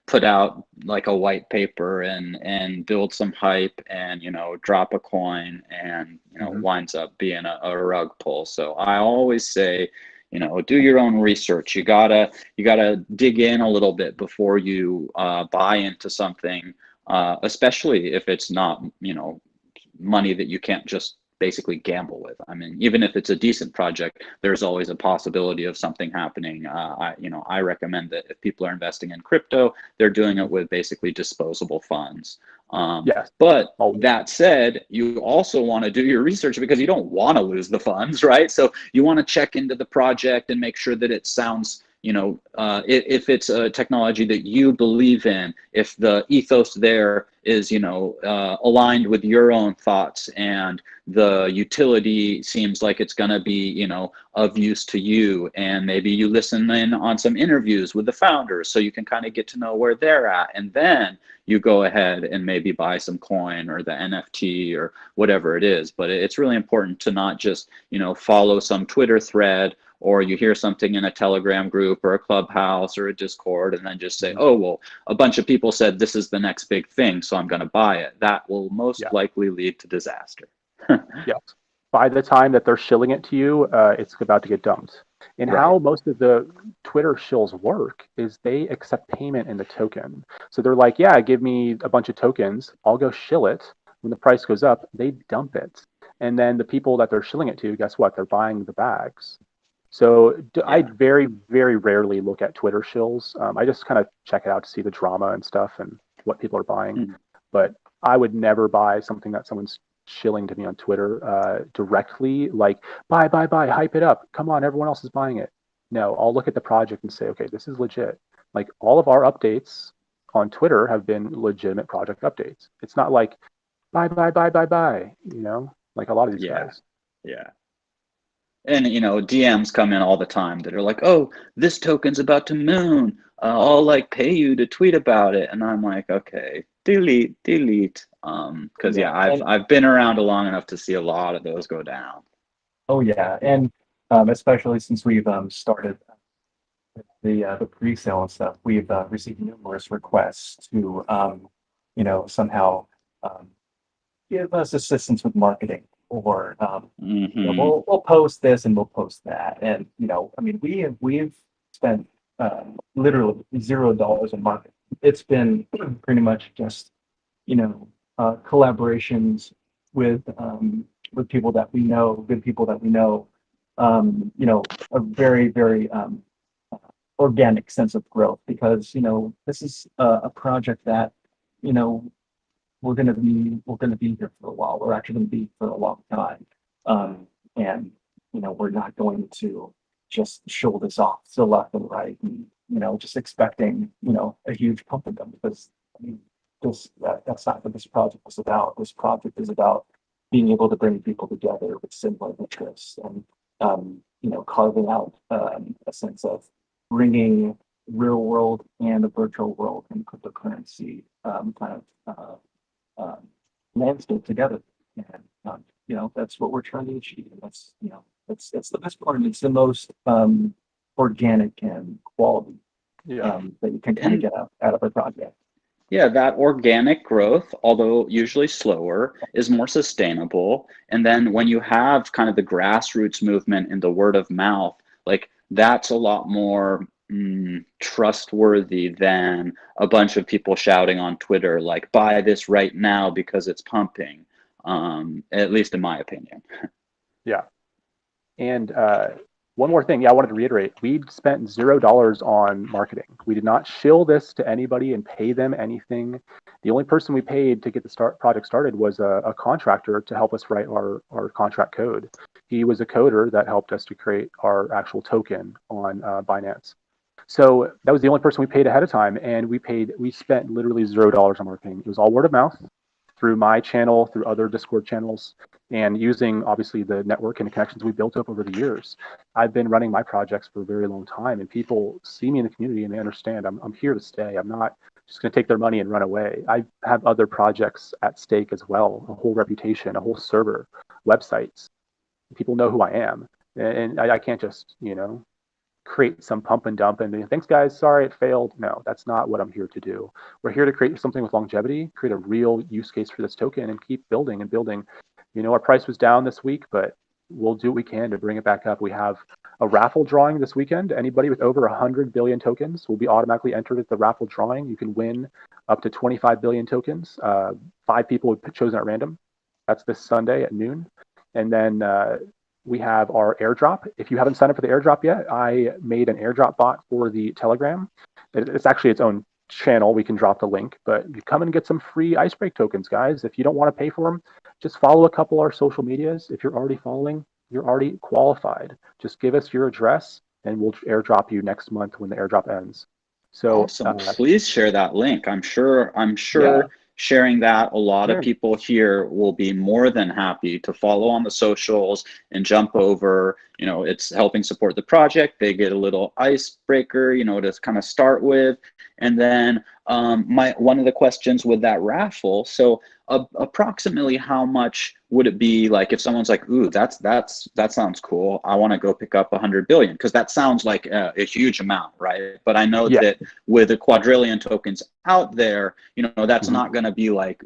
put out like a white paper and build some hype and, drop a coin and, winds up being a rug pull. So I always say, do your own research. You gotta dig in a little bit before you buy into something, especially if it's not, money that you can't just basically gamble with. I mean, even if it's a decent project, there's always a possibility of something happening. I recommend that if people are investing in crypto, they're doing it with basically disposable funds. Yes. But that said, you also want to do your research because you don't want to lose the funds, right? So you want to check into the project and make sure that it sounds, if it's a technology that you believe in, if the ethos there is, aligned with your own thoughts and the utility seems like it's going to be, of use to you, and maybe you listen in on some interviews with the founders so you can kind of get to know where they're at, and then you go ahead and maybe buy some coin or the NFT or whatever it is. But it's really important to not just, follow some Twitter thread, or you hear something in a Telegram group or a Clubhouse or a Discord and then just say, oh, well, a bunch of people said this is the next big thing, so I'm going to buy it. That will most likely lead to disaster. Yes. By the time that they're shilling it to you, it's about to get dumped. And how most of the Twitter shills work is they accept payment in the token. So they're like, yeah, give me a bunch of tokens. I'll go shill it. When the price goes up, they dump it. And then the people that they're shilling it to, guess what? They're buying the bags. So I very, very rarely look at Twitter shills. I just kind of check it out to see the drama and stuff and what people are buying. But I would never buy something that someone's shilling to me on Twitter directly, like buy, hype it up. Come on, everyone else is buying it. No, I'll look at the project and say, okay, this is legit. Like all of our updates on Twitter have been legitimate project updates. It's not like buy, like a lot of these guys. Yeah. And, DMs come in all the time that are like, oh, this token's about to moon. I'll like pay you to tweet about it. And I'm like, okay, delete. Because I've been around long enough to see a lot of those go down. Oh yeah, and especially since we've started the pre-sale and stuff, we've received numerous requests to somehow give us assistance with marketing, or we'll post this and we'll post that, and I mean we've spent literally $0 in marketing. It's been pretty much just collaborations with people that we know, good people that we know, a very, very organic sense of growth, because this is a project that we're gonna be here for a while. We're actually gonna be for a long time, and we're not going to just show this off to left and right, and just expecting a huge pump of them, because I mean, that's not what this project is about. This project is about being able to bring people together with similar interests, and carving out a sense of bringing real world and the virtual world and cryptocurrency kind of landscape together. And that's what we're trying to achieve. And that's that's the best part. It's the most organic and quality that you can kind of get out of a project. Yeah, that organic growth, although usually slower, is more sustainable. And then when you have kind of the grassroots movement and the word of mouth, like that's a lot more trustworthy than a bunch of people shouting on Twitter, like, buy this right now because it's pumping, at least in my opinion. Yeah. And One more thing, yeah, I wanted to reiterate. We spent $0 on marketing. We did not shill this to anybody and pay them anything. The only person we paid to get the project started was a contractor to help us write our contract code. He was a coder that helped us to create our actual token on Binance. So that was the only person we paid ahead of time, and we spent literally $0 on marketing. It was all word of mouth through my channel, through other Discord channels, and using obviously the network and the connections we built up over the years. I've been running my projects for a very long time, and people see me in the community and they understand I'm here to stay. I'm not just going to take their money and run away. I have other projects at stake as well, a whole reputation, a whole server, websites. People know who I am, and I can't just, create some pump and dump and thanks guys, sorry it failed. No, that's not what I'm here to do. We're here to create something with longevity, create a real use case for this token, and keep building and building. Our price was down this week, but we'll do what we can to bring it back up. We have a raffle drawing this weekend. Anybody with over 100 billion tokens will be automatically entered at the raffle drawing. You can win up to 25 billion tokens. 5 people were chosen at random. That's this Sunday at noon. And then we have our airdrop. If you haven't signed up for the airdrop yet, I made an airdrop bot for the Telegram. It's actually its own channel. We can drop the link, but you come and get some free ICEBRK tokens, guys. If you don't want to pay for them, just follow a couple of our social medias. If you're already following, you're already qualified. Just give us your address and we'll airdrop you next month when the airdrop ends. So awesome. Please share that link. I'm sure yeah. Sharing that, a lot of people here will be more than happy to follow on the socials and jump over. It's helping support the project. They get a little icebreaker, to kind of start with. And then one of the questions with that raffle, so approximately how much would it be, like if someone's like, ooh, that sounds cool, I want to go pick up 100 billion, because that sounds like a huge amount, right? But I know that with a quadrillion tokens out there, that's not going to be like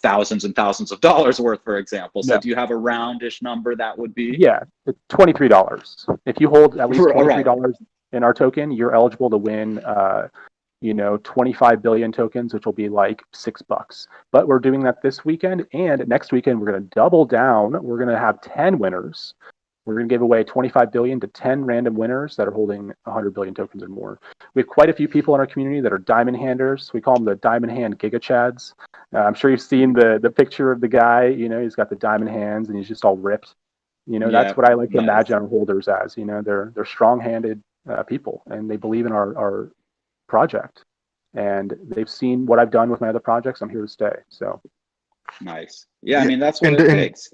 thousands and thousands of dollars worth, for example. So do you have a roundish number that would be? Yeah, it's $23. If you hold at least $23 in our token, you're eligible to win 25 billion tokens, which will be like $6. But we're doing that this weekend, and next weekend we're going to double down. We're going to have 10 winners. We're going to give away 25 billion to 10 random winners that are holding 100 billion tokens or more. We have quite a few people in our community that are diamond handers. We call them the diamond hand giga chads. I'm sure you've seen the picture of the guy. He's got the diamond hands and he's just all ripped. That's what I like to imagine our holders as. They're strong-handed people, and they believe in our project, and they've seen what I've done with my other projects. I'm here to stay. So nice. Yeah, I mean, that's what it takes.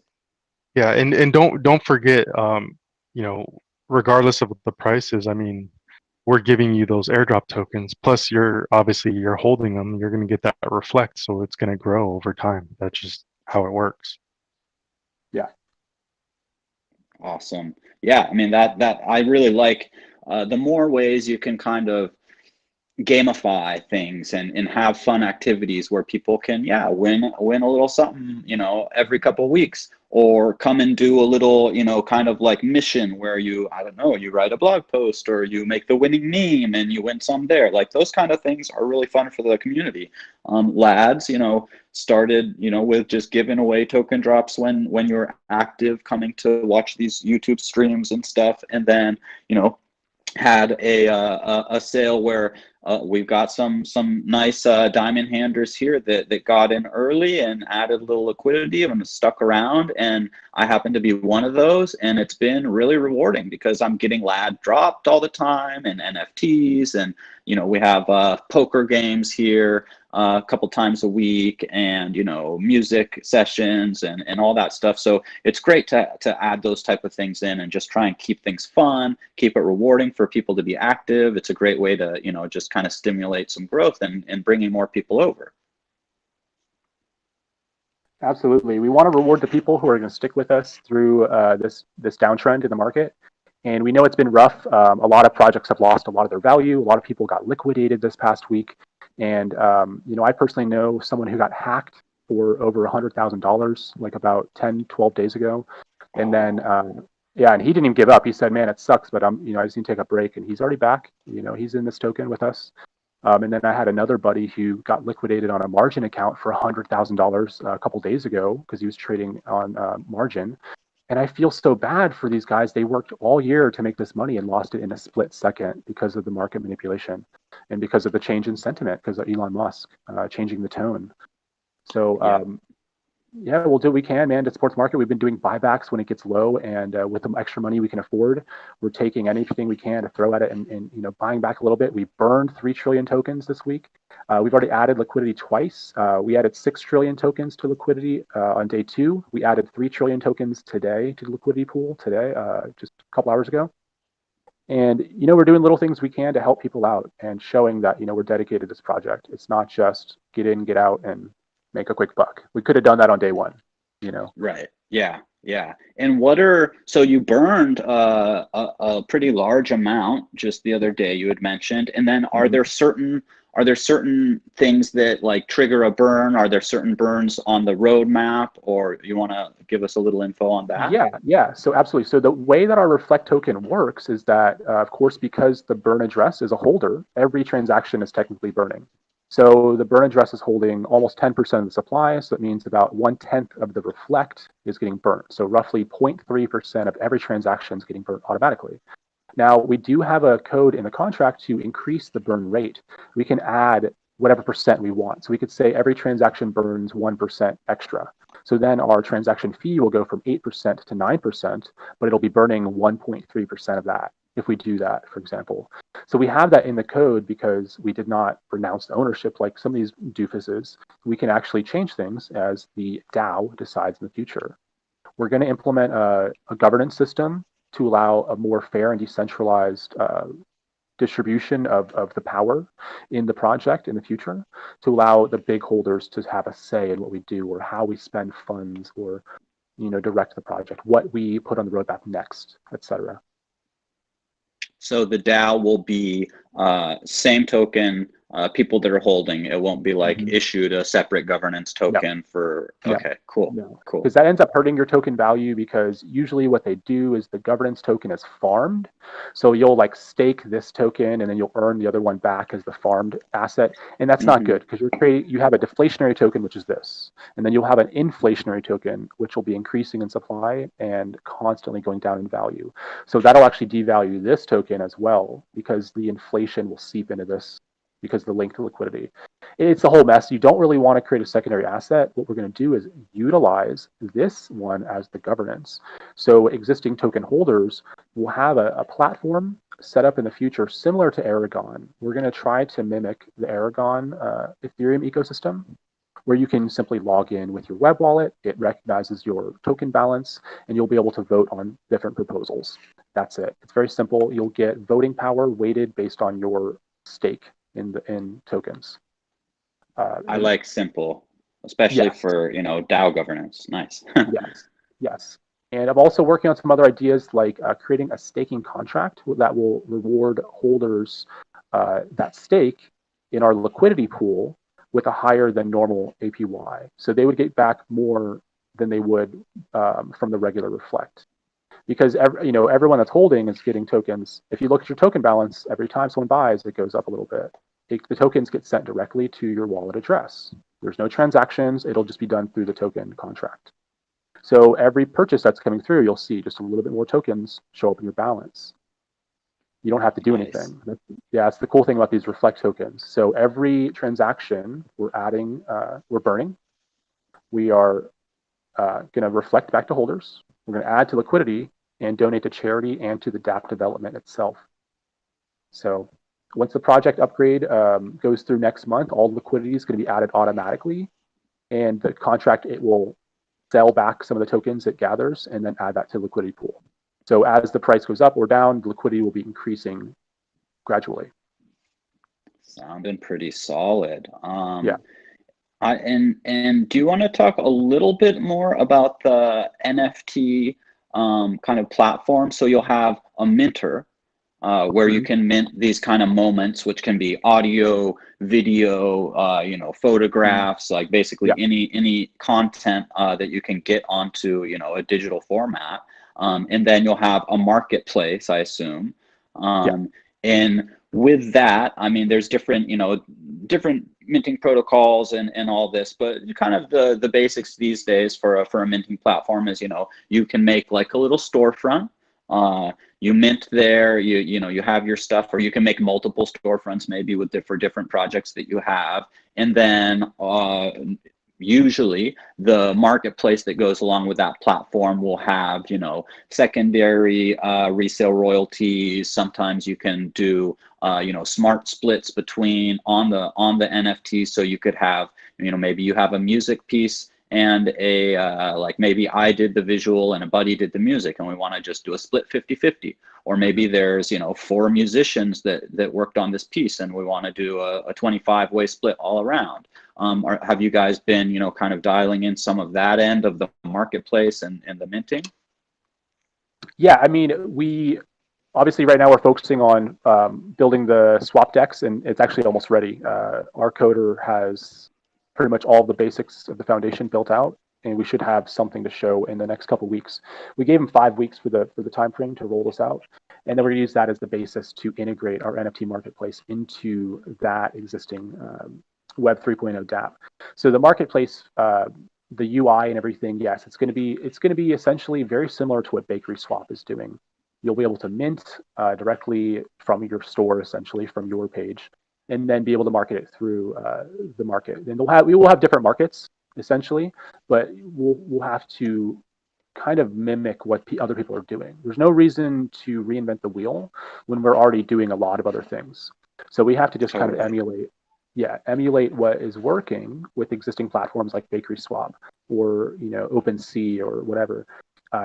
Yeah, and don't forget, regardless of the prices, I mean, we're giving you those airdrop tokens, plus you're holding them. You're going to get that reflect, so it's going to grow over time. That's just how it works. Yeah. Awesome. Yeah, I mean, that I really like the more ways you can kind of gamify things and have fun activities where people can win a little something every couple of weeks, or come and do a little kind of like mission where you write a blog post, or you make the winning meme and you win some there. Like, those kind of things are really fun for the community. LADZ started with just giving away token drops when you're active, coming to watch these YouTube streams and stuff, and then had a sale where we've got some nice diamond handers here that got in early and added a little liquidity and stuck around, and I happen to be one of those, and it's been really rewarding because I'm getting LAD dropped all the time, and NFTs, and we have poker games here a couple times a week, and music sessions and all that stuff. So it's great to add those type of things in and just try and keep things fun, keep it rewarding for people to be active. It's a great way to just kind of stimulate some growth and bringing more people over. Absolutely. We want to reward the people who are going to stick with us through this downtrend in the market. And we know it's been rough. A lot of projects have lost a lot of their value. A lot of people got liquidated this past week. And, I personally know someone who got hacked for over $100,000, like about 10, 12 days ago. And then, and he didn't even give up. He said, man, it sucks, but I just need to take a break. And he's already back. He's in this token with us. And then I had another buddy who got liquidated on a margin account for $100,000 a couple days ago because he was trading on margin. And I feel so bad for these guys. They worked all year to make this money and lost it in a split second because of the market manipulation and because of the change in sentiment because of Elon Musk changing the tone. So yeah, we'll do what we can, man, to support the market. We've been doing buybacks when it gets low, and with the extra money we can afford, we're taking anything we can to throw at it and buying back a little bit. We burned 3 trillion tokens this week. We've already added liquidity twice. We added 6 trillion tokens to liquidity on day 2. We added 3 trillion tokens today to the liquidity pool today, just a couple hours ago. And we're doing little things we can to help people out and showing that we're dedicated to this project. It's not just get in, get out, and make a quick buck. We could have done that on day 1, Right. Yeah. And so you burned a pretty large amount just the other day, you had mentioned. And then are there certain things that like trigger a burn? Are there certain burns on the roadmap, or you want to give us a little info on that? Yeah. So absolutely. So the way that our Reflect token works is that, of course, because the burn address is a holder, every transaction is technically burning. So the burn address is holding almost 10% of the supply. So it means about 1/10 of the Reflect is getting burnt. So roughly 0.3% of every transaction is getting burnt automatically. Now, we do have a code in the contract to increase the burn rate. We can add whatever percent we want. So we could say every transaction burns 1% extra. So then our transaction fee will go from 8% to 9%, but it'll be burning 1.3% of that if we do that, for example. So we have that in the code because we did not renounce ownership like some of these doofuses. We can actually change things as the DAO decides in the future. We're going to implement a governance system to allow a more fair and decentralized distribution of the power in the project in the future, to allow the big holders to have a say in what we do or how we spend funds or direct the project, what we put on the roadmap next, etc. So the DAO will be same token, people that are holding. It won't be like issued a separate governance token for. Okay, cool. Cool. Because that ends up hurting your token value, because usually what they do is the governance token is farmed. So you'll like stake this token and then you'll earn the other one back as the farmed asset. And that's not good, because you have a deflationary token, which is this. And then you'll have an inflationary token, which will be increasing in supply and constantly going down in value. So that'll actually devalue this token as well, because the inflation will seep into this because of the link to liquidity. It's a whole mess. You don't really want to create a secondary asset. What we're going to do is utilize this one as the governance. So existing token holders will have a platform set up in the future similar to Aragon. We're going to try to mimic the Aragon Ethereum ecosystem, where you can simply log in with your web wallet. It recognizes your token balance, and you'll be able to vote on different proposals. That's it. It's very simple. You'll get voting power weighted based on your stake in tokens. I like simple, especially for DAO governance. Nice. Yes. And I'm also working on some other ideas, like creating a staking contract that will reward holders that stake in our liquidity pool with a higher than normal APY. So they would get back more than they would from the regular Reflect. Because everyone that's holding is getting tokens. If you look at your token balance, every time someone buys, it goes up a little bit. The tokens get sent directly to your wallet address. There's no transactions. It'll just be done through the token contract. So every purchase that's coming through, you'll see just a little bit more tokens show up in your balance. You don't have to do anything. That's the cool thing about these Reflect tokens. So every transaction we're burning, we are going to reflect back to holders. We're going to add to liquidity and donate to charity and to the dApp development itself. So once the project upgrade goes through next month, all liquidity is going to be added automatically. And the contract, it will sell back some of the tokens it gathers and then add that to the liquidity pool. So as the price goes up or down, the liquidity will be increasing gradually. Sounding pretty solid. Yeah. And do you want to talk a little bit more about the NFT kind of platform? So you'll have a minter where you can mint these kind of moments, which can be audio, video, photographs, like basically any content that you can get onto a digital format. And then you'll have a marketplace, I assume. And with that, I mean, there's different, different minting protocols and all this, but kind of the basics these days for a minting platform is, you can make like a little storefront. You mint there, you have your stuff, or you can make multiple storefronts maybe for different projects that you have. And then usually the marketplace that goes along with that platform will have, secondary resale royalties. Sometimes you can do, smart splits between on the NFTs. So you could have, maybe you have a music piece and like maybe I did the visual and a buddy did the music, and we want to just do a split 50-50. Or maybe there's, 4 musicians that worked on this piece and we want to do a 25-way split all around. Or have you guys been, kind of dialing in some of that end of the marketplace and the minting? Yeah, I mean, we obviously right now we're focusing on building the swap decks, and it's actually almost ready. Our coder has pretty much all the basics of the foundation built out, and we should have something to show in the next couple of weeks. We gave him 5 weeks for the time frame to roll this out, and then we're going to use that as the basis to integrate our NFT marketplace into that existing Web 3.0 dApp. So the marketplace, the UI and everything, yes, it's going to be essentially very similar to what Bakery Swap is doing. You'll be able to mint directly from your store, essentially from your page, and then be able to market it through the market. And we will have different markets essentially, but we'll have to kind of mimic what other people are doing. There's no reason to reinvent the wheel when we're already doing a lot of other things. So we have to just kind of emulate what is working with existing platforms like Bakery Swap or OpenSea or whatever.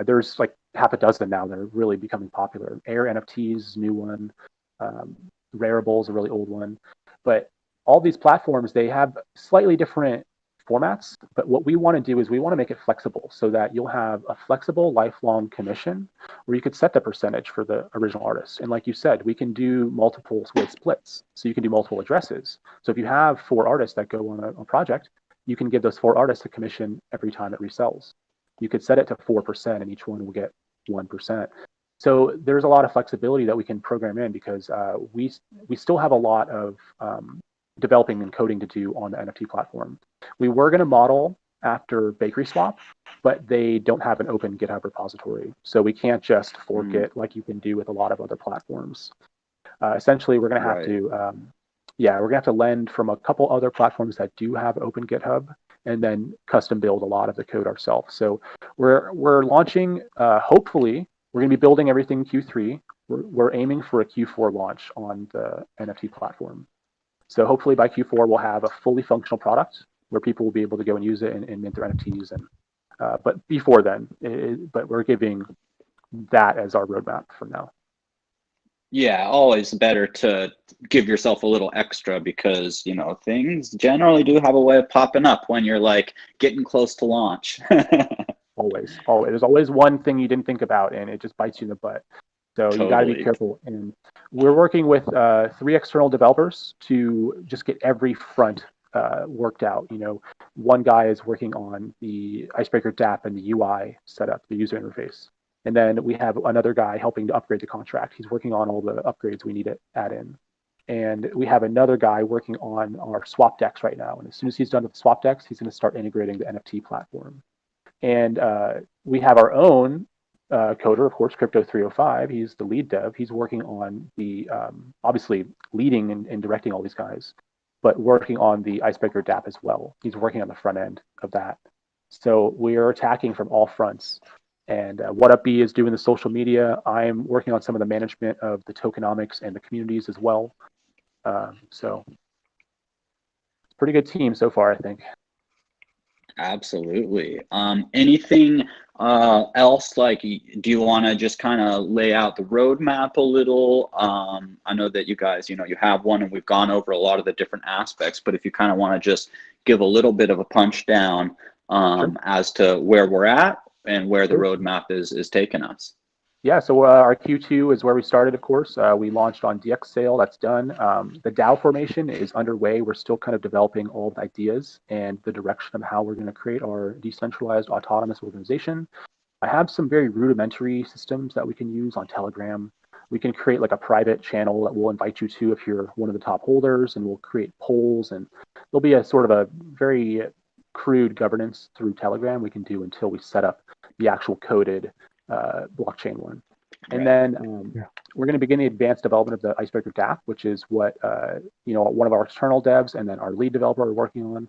There's like half a dozen now that are really becoming popular. Air NFTs, new one. Rareable's a really old one. But all these platforms, they have slightly different formats. But what we want to do is we want to make it flexible so that you'll have a flexible lifelong commission where you could set the percentage for the original artist. And like you said, we can do multiple way splits. So you can do multiple addresses. So if you have 4 artists that go on a project, you can give those 4 artists a commission every time it resells. You could set it to 4% and each one will get 1%. So there's a lot of flexibility that we can program in because we still have a lot of developing and coding to do on the NFT platform. We were going to model after Bakery Swap, but they don't have an open GitHub repository. So we can't just fork it like you can do with a lot of other platforms. Essentially, we're going to have to, we're going to have to lend from a couple other platforms that do have open GitHub and then custom build a lot of the code ourselves. So we're launching, hopefully, we're going to be building everything Q3. We're aiming for a Q4 launch on the NFT platform. So hopefully by Q4, we'll have a fully functional product where people will be able to go and use it and mint their NFTs. But before then, but we're giving that as our roadmap for now. Yeah, always better to give yourself a little extra because, things generally do have a way of popping up when you're like getting close to launch. Always. There's always one thing you didn't think about and it just bites you in the butt. So totally. You got to be careful. And we're working with 3 external developers to just get every front worked out. One guy is working on the ICEBRK dApp and the UI setup, the user interface. And then we have another guy helping to upgrade the contract. He's working on all the upgrades we need to add in. And we have another guy working on our swap decks right now. And as soon as he's done with the swap decks, he's going to start integrating the NFT platform. And we have our own coder, of course, Crypto305. He's the lead dev. He's working on the, obviously leading and directing all these guys, but working on the ICEBRK dApp as well. He's working on the front end of that. So we are attacking from all fronts. And WhatUpB is doing the social media. I'm working on some of the management of the tokenomics and the communities as well. So it's a pretty good team so far, I think. Absolutely. Anything else, like, do you want to just kind of lay out the roadmap a little? I know that you guys, you have one and we've gone over a lot of the different aspects, but if you kind of want to just give a little bit of a punch down Sure. As to where we're at and where the roadmap is taking us. Yeah, so our Q2 is where we started, of course. We launched on DX sale, that's done. The DAO formation is underway. We're still kind of developing all the ideas and the direction of how we're going to create our decentralized autonomous organization. I have some very rudimentary systems that we can use on Telegram. We can create like a private channel that we'll invite you to if you're one of the top holders, and we'll create polls, and there'll be a sort of a very crude governance through Telegram we can do until we set up the actual coded blockchain one. And then we're going to begin the advanced development of the ICEBRK DApp, which is what one of our external devs and then our lead developer are working on.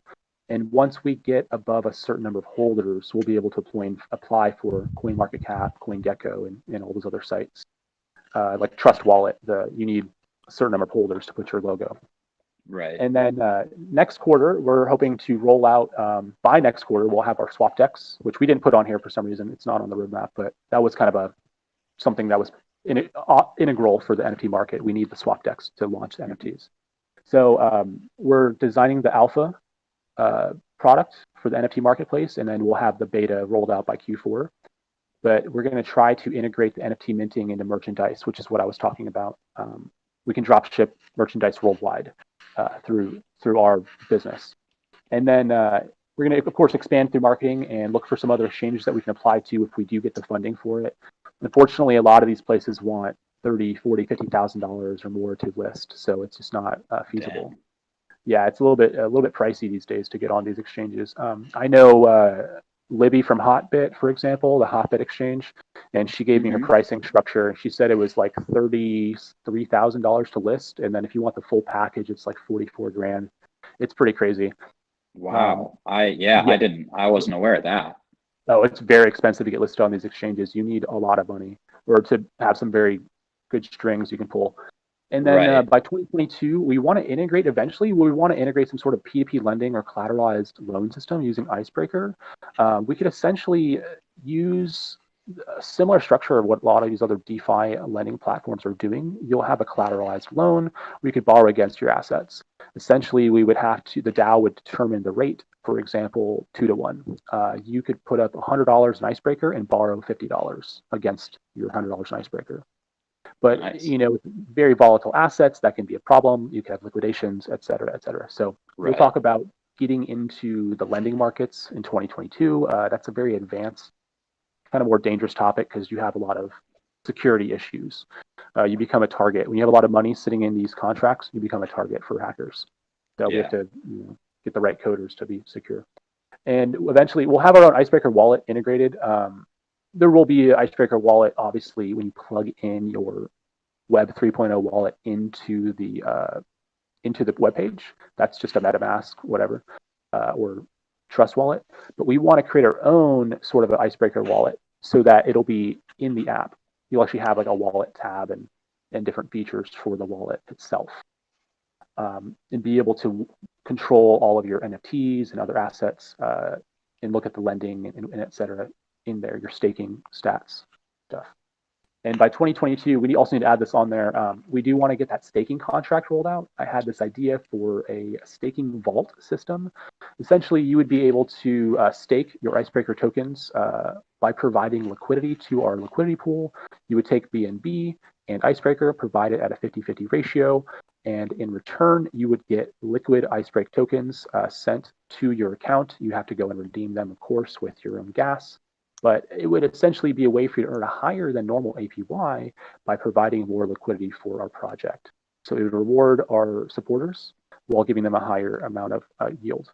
And once we get above a certain number of holders, we'll be able to apply for CoinMarketCap, CoinGecko, and all those other sites. Like Trust Wallet, you need a certain number of holders to put your logo. Right. And then next quarter, we're hoping to roll out, by next quarter, we'll have our swap decks, which we didn't put on here for some reason. It's not on the roadmap, but that was kind of something that was integral for the NFT market. We need the swap decks to launch the NFTs. So we're designing the alpha product for the NFT marketplace, and then we'll have the beta rolled out by Q4. But we're going to try to integrate the NFT minting into merchandise, which is what I was talking about. We can drop ship merchandise worldwide through our business. And then we're going to, of course, expand through marketing and look for some other exchanges that we can apply to if we do get the funding for it. Unfortunately, a lot of these places want $30,000, $40,000, $50,000 or more to list, so it's just not feasible. Damn. Yeah, it's a little bit pricey these days to get on these exchanges. I know Libby from Hotbit, for example, the Hotbit exchange, and she gave me her pricing structure. She said it was like $33,000 to list, and then if you want the full package, it's like $44,000. It's pretty crazy. Wow. I wasn't aware of that. Oh, it's very expensive to get listed on these exchanges. You need a lot of money, or to have some very good strings you can pull. And then by 2022, we want to integrate eventually. We want to integrate some sort of P2P lending or collateralized loan system using ICEBRK. We could essentially use a similar structure of what a lot of these other DeFi lending platforms are doing. You'll have a collateralized loan where you could borrow against your assets. Essentially, the DAO would determine the rate, for example, 2-to-1. You could put up $100 in ICEBRK and borrow $50 against your $100 in ICEBRK. But nice. With very volatile assets, that can be a problem. You can have liquidations, et cetera, et cetera. So we'll talk about getting into the lending markets in 2022. That's a very advanced, kind of more dangerous topic because you have a lot of security issues. You become a target. When you have a lot of money sitting in these contracts, you become a target for hackers. So we have to get the right coders to be secure. And eventually, we'll have our own ICEBRK wallet integrated. There will be an ICEBRK wallet, obviously, when you plug in your Web 3.0 wallet into the web page. That's just a MetaMask, whatever, or Trust Wallet. But we want to create our own sort of an ICEBRK wallet so that it'll be in the app. You'll actually have like a wallet tab and different features for the wallet itself, and be able to control all of your NFTs and other assets, and look at the lending and et cetera in there, your staking stats stuff. And by 2022, we also need to add this on there. We do want to get that staking contract rolled out. I had this idea for a staking vault system. Essentially, you would be able to stake your ICEBRK tokens by providing liquidity to our liquidity pool. You would take BNB and ICEBRK, provide it at a 50-50 ratio, and in return, you would get liquid ICEBRK tokens sent to your account. You have to go and redeem them, of course, with your own gas. But it would essentially be a way for you to earn a higher than normal APY by providing more liquidity for our project. So it would reward our supporters while giving them a higher amount of yield.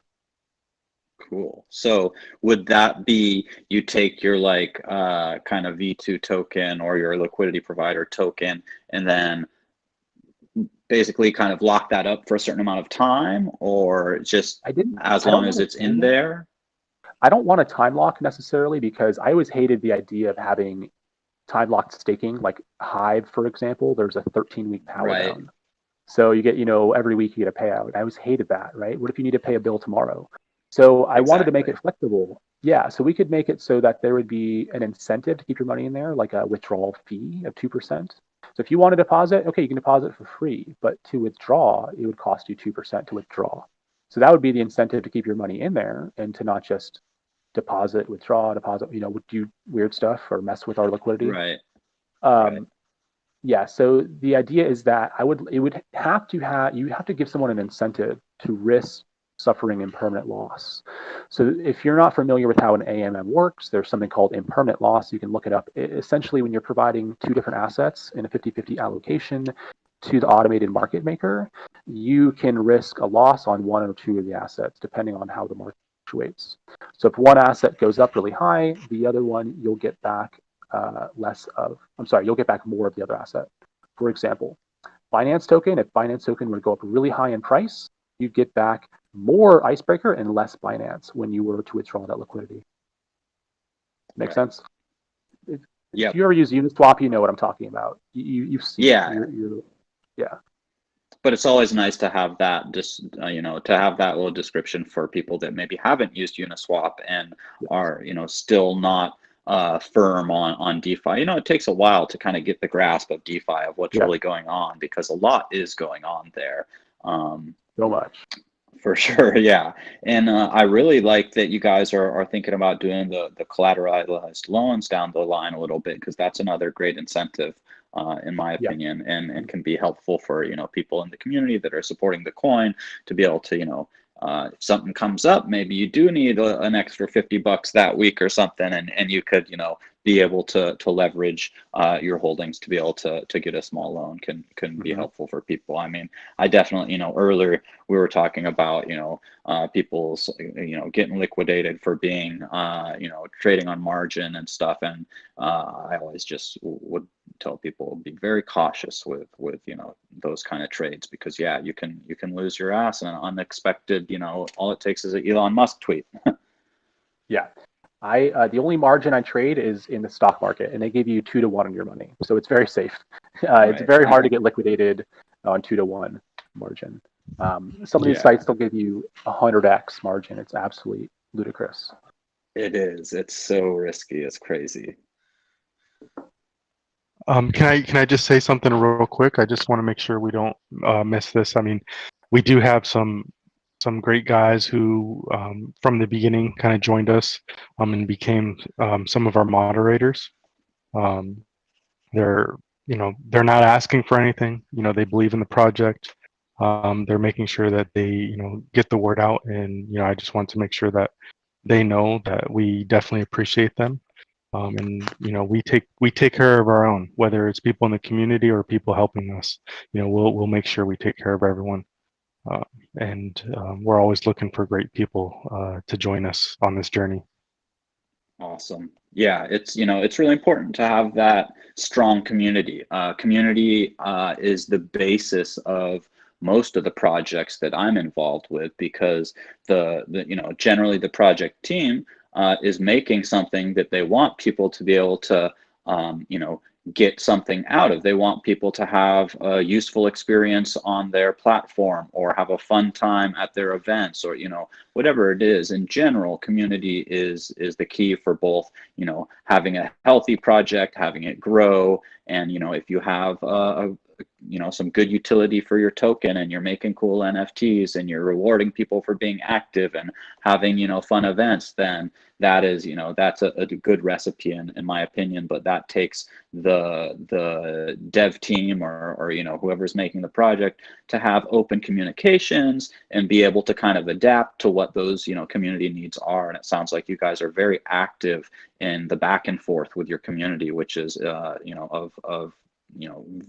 Cool. So would that be you take your kind of V2 token or your liquidity provider token and then basically kind of lock that up for a certain amount of time, or just as long as it's in there? I don't want a time lock necessarily, because I always hated the idea of having time locked staking. Like Hive, for example, there's a 13-week power down. So you get, every week you get a payout. I always hated that, right? What if you need to pay a bill tomorrow? So I wanted to make it flexible. Yeah, so we could make it so that there would be an incentive to keep your money in there, like a withdrawal fee of 2%. So if you want to deposit, okay, you can deposit for free, but to withdraw, it would cost you 2% to withdraw. So that would be the incentive to keep your money in there and to not just deposit, withdraw, deposit, do weird stuff or mess with our liquidity. Right. Yeah. So the idea is that you have to give someone an incentive to risk suffering impermanent loss. So if you're not familiar with how an AMM works, there's something called impermanent loss. You can look it up. Essentially, when you're providing two different assets in a 50-50 allocation to the automated market maker, you can risk a loss on one or two of the assets, depending on how the market fluctuates. So if one asset goes up really high, the other one, you'll get back you'll get back more of the other asset. For example, Binance token, if Binance token would go up really high in price, you get back more Icebreaker and less Binance when you were to withdraw that liquidity. Make sense? If you ever use Uniswap, you know what I'm talking about. You've seen it. Yeah. But it's always nice to have that, just to have that little description for people that maybe haven't used Uniswap and are still not firm on DeFi. It takes a while to kind of get the grasp of DeFi, of what's really going on, because a lot is going on there. So much. For sure, yeah. And I really like that you guys are thinking about doing the collateralized loans down the line a little bit, because that's another great incentive, in my opinion, and can be helpful for people in the community that are supporting the coin to be able to if something comes up, maybe you do need an extra $50 that week or something, and you could be able to leverage your holdings to be able to get a small loan can be helpful for people. I mean, I definitely earlier we were talking about people's getting liquidated for being trading on margin and stuff, and I always just would tell people be very cautious with those kind of trades, because you can lose your ass in an unexpected, all it takes is an Elon Musk tweet. Yeah. The only margin I trade is in the stock market, and they give you 2 to 1 on your money, so it's very safe. It's very hard to get liquidated on 2 to 1 margin. Some of these sites they'll give you 100x margin. It's absolutely ludicrous. It is. It's so risky. It's crazy. Can I just say something real quick? I just want to make sure we don't miss this. I mean, we do have some great guys who from the beginning kind of joined us and became some of our moderators. They're not asking for anything. They believe in the project. They're making sure that they get the word out, and I just want to make sure that they know that we definitely appreciate them. And we take care of our own, whether it's people in the community or people helping us. We'll make sure we take care of everyone. And we're always looking for great people to join us on this journey. Awesome. Yeah, it's really important to have that strong community. Community is the basis of most of the projects that I'm involved with, because generally the project team is making something that they want people to be able to get something out of. They want people to have a useful experience on their platform, or have a fun time at their events, or whatever it is. In general, community is the key for both having a healthy project, having it grow, and if you have some good utility for your token, and you're making cool NFTs, and you're rewarding people for being active and having fun events, then that is that's a good recipe in my opinion. But that takes the dev team or whoever's making the project to have open communications and be able to kind of adapt to what those community needs are. And it sounds like you guys are very active in the back and forth with your community, which is of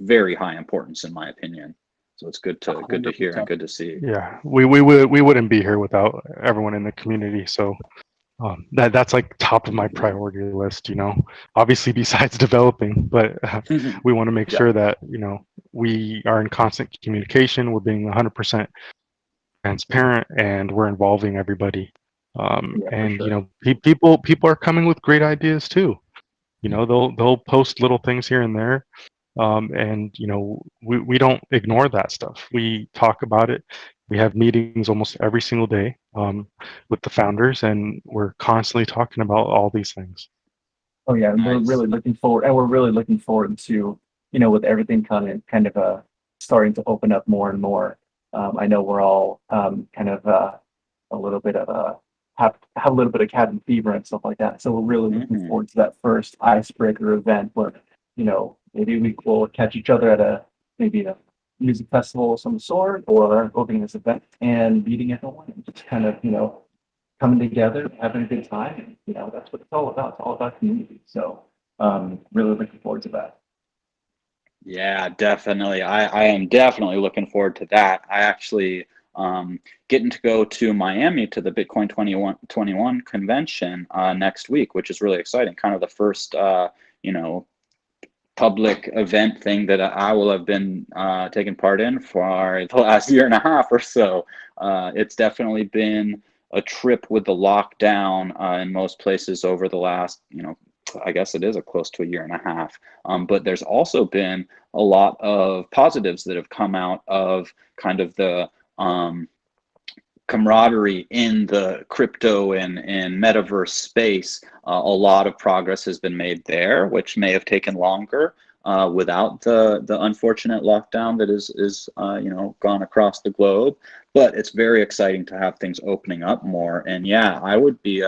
very high importance in my opinion. So it's good to hear and good to see. Yeah, we wouldn't be here without everyone in the community. So that's like top of my priority list. Obviously besides developing, but we want to make sure that we are in constant communication. We're being 100% transparent, and we're involving everybody. People are coming with great ideas too. They'll post little things here and there. And we don't ignore that stuff. We talk about it. We have meetings almost every single day with the founders, and we're constantly talking about all these things. Oh yeah, Nice. we're really looking forward to with everything kind of starting to open up more and more. I know we're all kind of a little bit of have a little bit of cabin fever and stuff like that. So we're really looking forward to that first Icebreaker event where maybe we will catch each other at maybe a music festival of some sort or opening this event and meeting everyone and just kind of, coming together, having a good time. And, that's what it's all about. It's all about community. So really looking forward to that. Yeah, definitely. I am definitely looking forward to that. I actually getting to go to Miami to the Bitcoin 21 convention next week, which is really exciting. Kind of the first, public event thing that I will have been taking part in for the last year and a half or so. It's definitely been a trip with the lockdown in most places over the last, I guess it is close to a year and a half. But there's also been a lot of positives that have come out of kind of the camaraderie in the crypto and metaverse space. A lot of progress has been made there, which may have taken longer without the unfortunate lockdown that is gone across the globe. But it's very exciting to have things opening up more. And yeah, I would be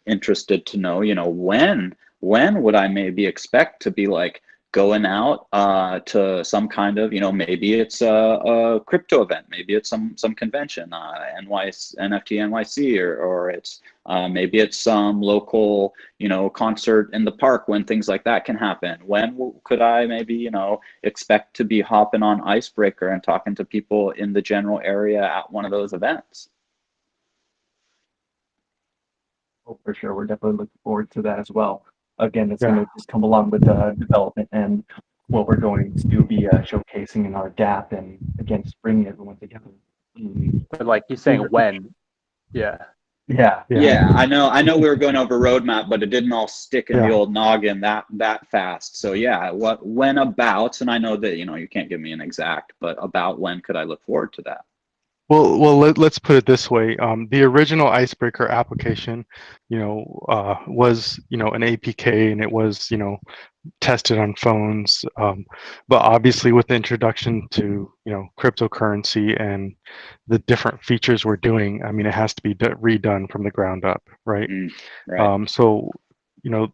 interested to know, when would I maybe expect to be like going out to some kind of, maybe it's a crypto event, maybe it's some convention, NFT NYC, or it's maybe it's some local, concert in the park when things like that can happen. When could I maybe, expect to be hopping on ICEBRK and talking to people in the general area at one of those events? Oh, for sure. We're definitely looking forward to that as well. Again, it's going to just come along with development and what we're going to be showcasing in our DApp, and again, just bringing everyone together. But like he's saying, when? Yeah. Yeah. I know we were going over roadmap, but it didn't all stick in the old noggin that fast. So yeah, when about, and I know that you can't give me an exact, but about when could I look forward to that? Well, let's put it this way. The original ICEBRK application, was, an APK, and it was, tested on phones. But obviously with the introduction to, cryptocurrency and the different features we're doing, I mean, it has to be redone from the ground up, right? Right. So,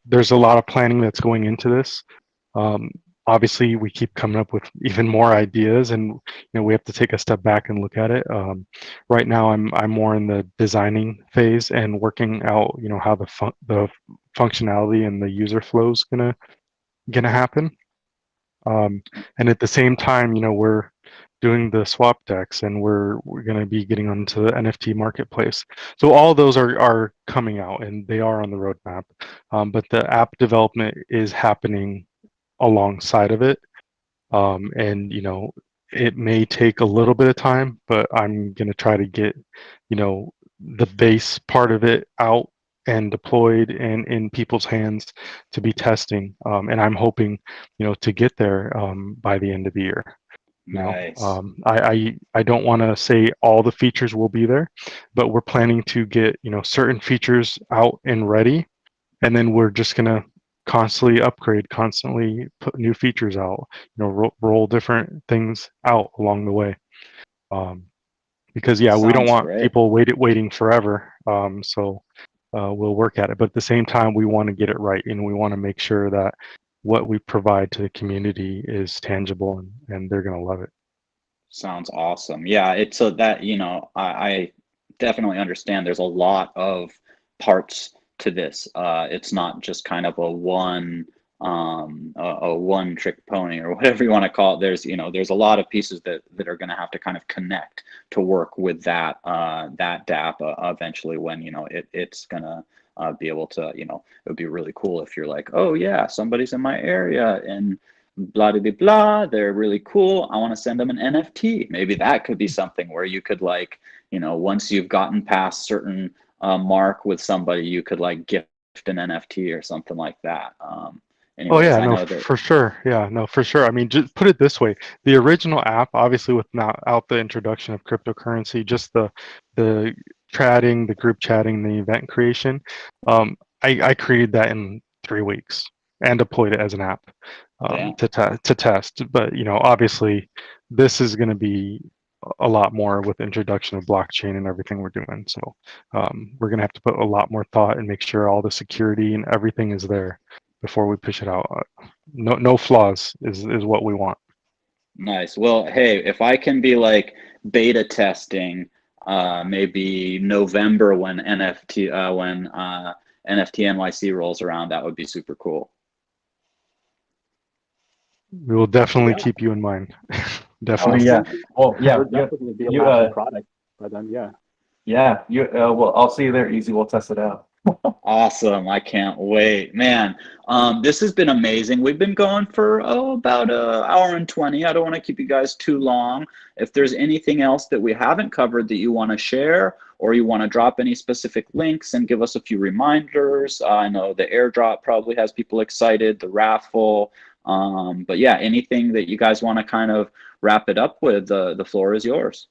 there's a lot of planning that's going into this. Obviously we keep coming up with even more ideas, and we have to take a step back and look at it. Right now I'm more in the designing phase and working out how the functionality and the user flow is gonna happen. And at the same time, we're doing the swap decks, and we're going to be getting onto the NFT marketplace. So all those are coming out, and they are on the roadmap. But the app development is happening alongside of it. And it may take a little bit of time, but I'm going to try to get the base part of it out and deployed and in people's hands to be testing. And I'm hoping to get there by the end of the year. Nice. I don't want to say all the features will be there, but we're planning to get certain features out and ready, and then we're just going to constantly upgrade, constantly put new features out, roll different things out along the way. Because we don't want people waiting forever. So we'll work at it, but at the same time, we want to get it right, and we want to make sure that what we provide to the community is tangible, and they're going to love it. Sounds awesome. Yeah, it's so that, I definitely understand there's a lot of parts to this. It's not just kind of a one trick pony or whatever you want to call it. There's a lot of pieces that are going to have to kind of connect to work with that DApp eventually, when it's gonna be able to, it would be really cool if you're like, oh yeah, somebody's in my area and blah blah blah, they're really cool, I want to send them an NFT. Maybe that could be something where you could, like, once you've gotten past certain mark with somebody, you could like gift an NFT or something like that. Anyways, for sure. Yeah, no, for sure. I mean, just put it this way: the original app, obviously, without the introduction of cryptocurrency, just the chatting, the group chatting, the event creation, I created that in 3 weeks and deployed it as an app to test. But obviously, this is going to be a lot more with the introduction of blockchain and everything we're doing. So we're going to have to put a lot more thought and make sure all the security and everything is there before we push it out. No flaws is what we want. Nice. Well, hey, if I can be like beta testing, maybe November when NFT NYC rolls around, that would be super cool. We will definitely Yeah. keep you in mind. Oh Definitely. yeah. Well, yeah. We're definitely going to be a You lasting product by then. Yeah. yeah. You well, I'll see you there. Easy. We'll test it out. Awesome. I can't wait. Man, this has been amazing. We've been going for about an hour and 20. I don't want to keep you guys too long. If there's anything else that we haven't covered that you want to share, or you want to drop any specific links and give us a few reminders. I know the airdrop probably has people excited, the raffle. But yeah, anything that you guys want to kind of wrap it up with, the floor is yours.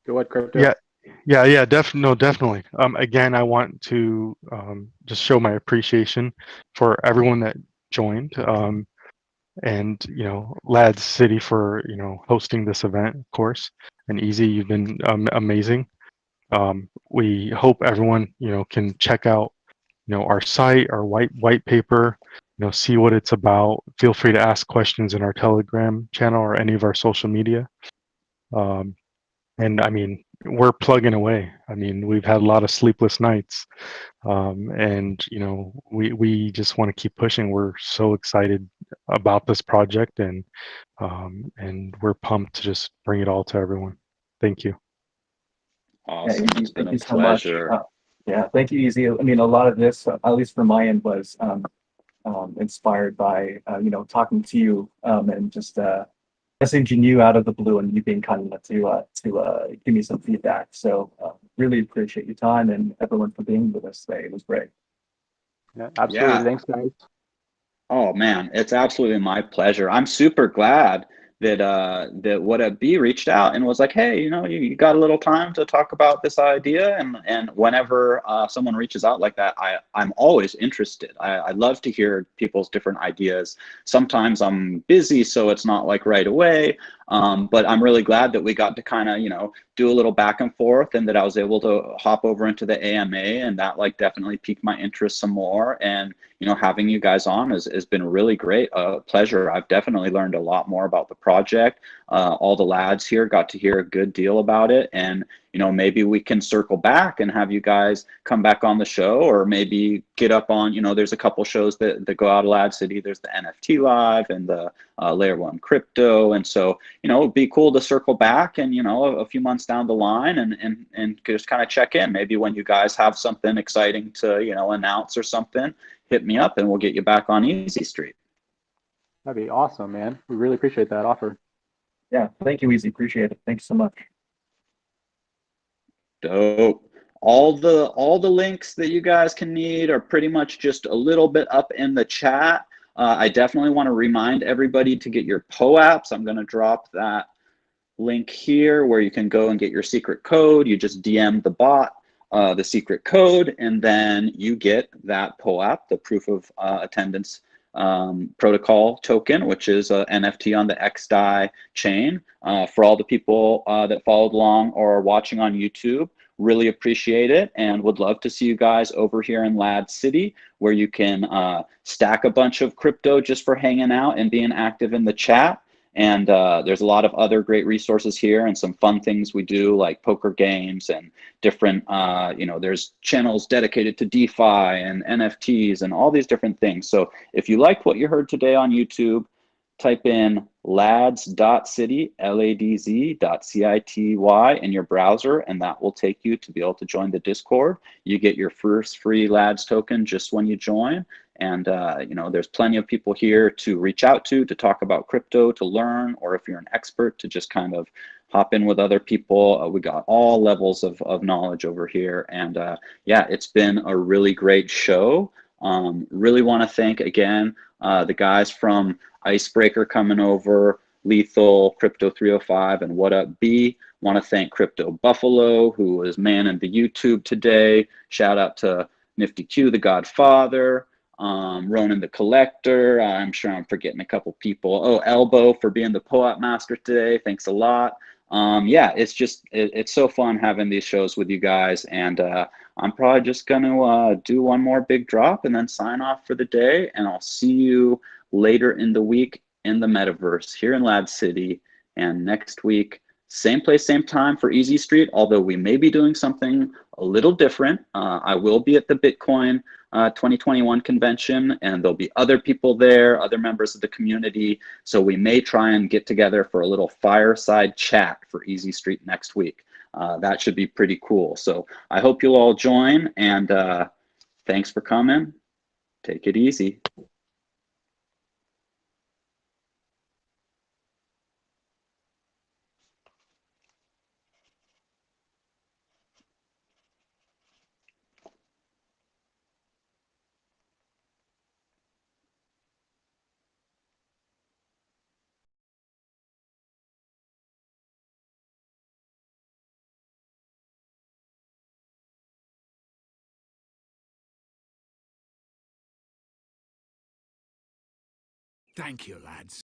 Go ahead, Crypto. Yeah, definitely. Again, I want to just show my appreciation for everyone that joined, and LADZ City for hosting this event, of course. And Easy, you've been amazing. We hope everyone can check out our site, our white paper, see what it's about. Feel free to ask questions in our Telegram channel or any of our social media. And I mean, we're plugging away. I mean, we've had a lot of sleepless nights, and we just want to keep pushing. We're so excited about this project, and we're pumped to just bring it all to everyone. Thank you. Awesome. Yeah, It's been a thank you so much. pleasure. Yeah, thank you, Easy. I mean, a lot of this, at least from my end, was inspired by talking to you and just messaging you out of the blue and you being kind enough to give me some feedback. So really appreciate your time and everyone for being with us today. It was great. Yeah, absolutely. Yeah. Thanks, guys. Oh man, it's absolutely my pleasure. I'm super glad that that What B reached out and was like, hey, you got a little time to talk about this idea, and whenever someone reaches out like that, I'm always interested. I love to hear people's different ideas. Sometimes I'm busy, so it's not like right away. But I'm really glad that we got to kind of do a little back and forth, and that I was able to hop over into the AMA, and that like definitely piqued my interest some more. And having you guys on has been really great. Pleasure. I've definitely learned a lot more about the project. All the lads here got to hear a good deal about it, and maybe we can circle back and have you guys come back on the show, or maybe get up on, there's a couple shows that go out of LADZ City. There's the NFT Live and the Layer 1 Crypto, and so it'd be cool to circle back and a few months down the line and just kind of check in. Maybe when you guys have something exciting to announce or something, hit me up and we'll get you back on Easy Street. That'd be awesome, man. We really appreciate that offer. Yeah, thank you, Easy. Appreciate it. Thanks so much. Dope. All the links that you guys can need are pretty much just a little bit up in the chat. I definitely want to remind everybody to get your POAPs. I'm going to drop that link here where you can go and get your secret code. You just DM the bot the secret code, and then you get that POAP, the proof of attendance protocol token, which is an NFT on the XDAI chain. For all the people that followed along or are watching on YouTube, really appreciate it, and would love to see you guys over here in LADZ City, where you can stack a bunch of crypto just for hanging out and being active in the chat. And there's a lot of other great resources here and some fun things we do, like poker games and different, there's channels dedicated to DeFi and NFTs and all these different things. So if you liked what you heard today on YouTube, type in lads.city, LADZ.CITY in your browser, and that will take you to be able to join the Discord. You get your first free LADZ token just when you join. And, there's plenty of people here to reach out to talk about crypto, to learn, or if you're an expert, to just kind of hop in with other people. We got all levels of knowledge over here. And yeah, it's been a really great show. Really want to thank, again, the guys from ICEBRK coming over, Lethal, Crypto 305, and What Up B. Want to thank Crypto Buffalo, who was manning the YouTube today. Shout out to Nifty Q, the Godfather. Ronan the Collector. I'm sure I'm forgetting a couple people. Oh, Elbow for being the POAP master today. Thanks a lot. Yeah, it's just, it's so fun having these shows with you guys. And I'm probably just going to do one more big drop and then sign off for the day. And I'll see you later in the week in the metaverse here in LADZ City. And next week, same place, same time for Easy Street, although we may be doing something a little different. I will be at the Bitcoin 2021 convention, and there'll be other people there, other members of the community. So we may try and get together for a little fireside chat for Easy Street next week. That should be pretty cool. So I hope you'll all join, and thanks for coming. Take it easy. Thank you, lads.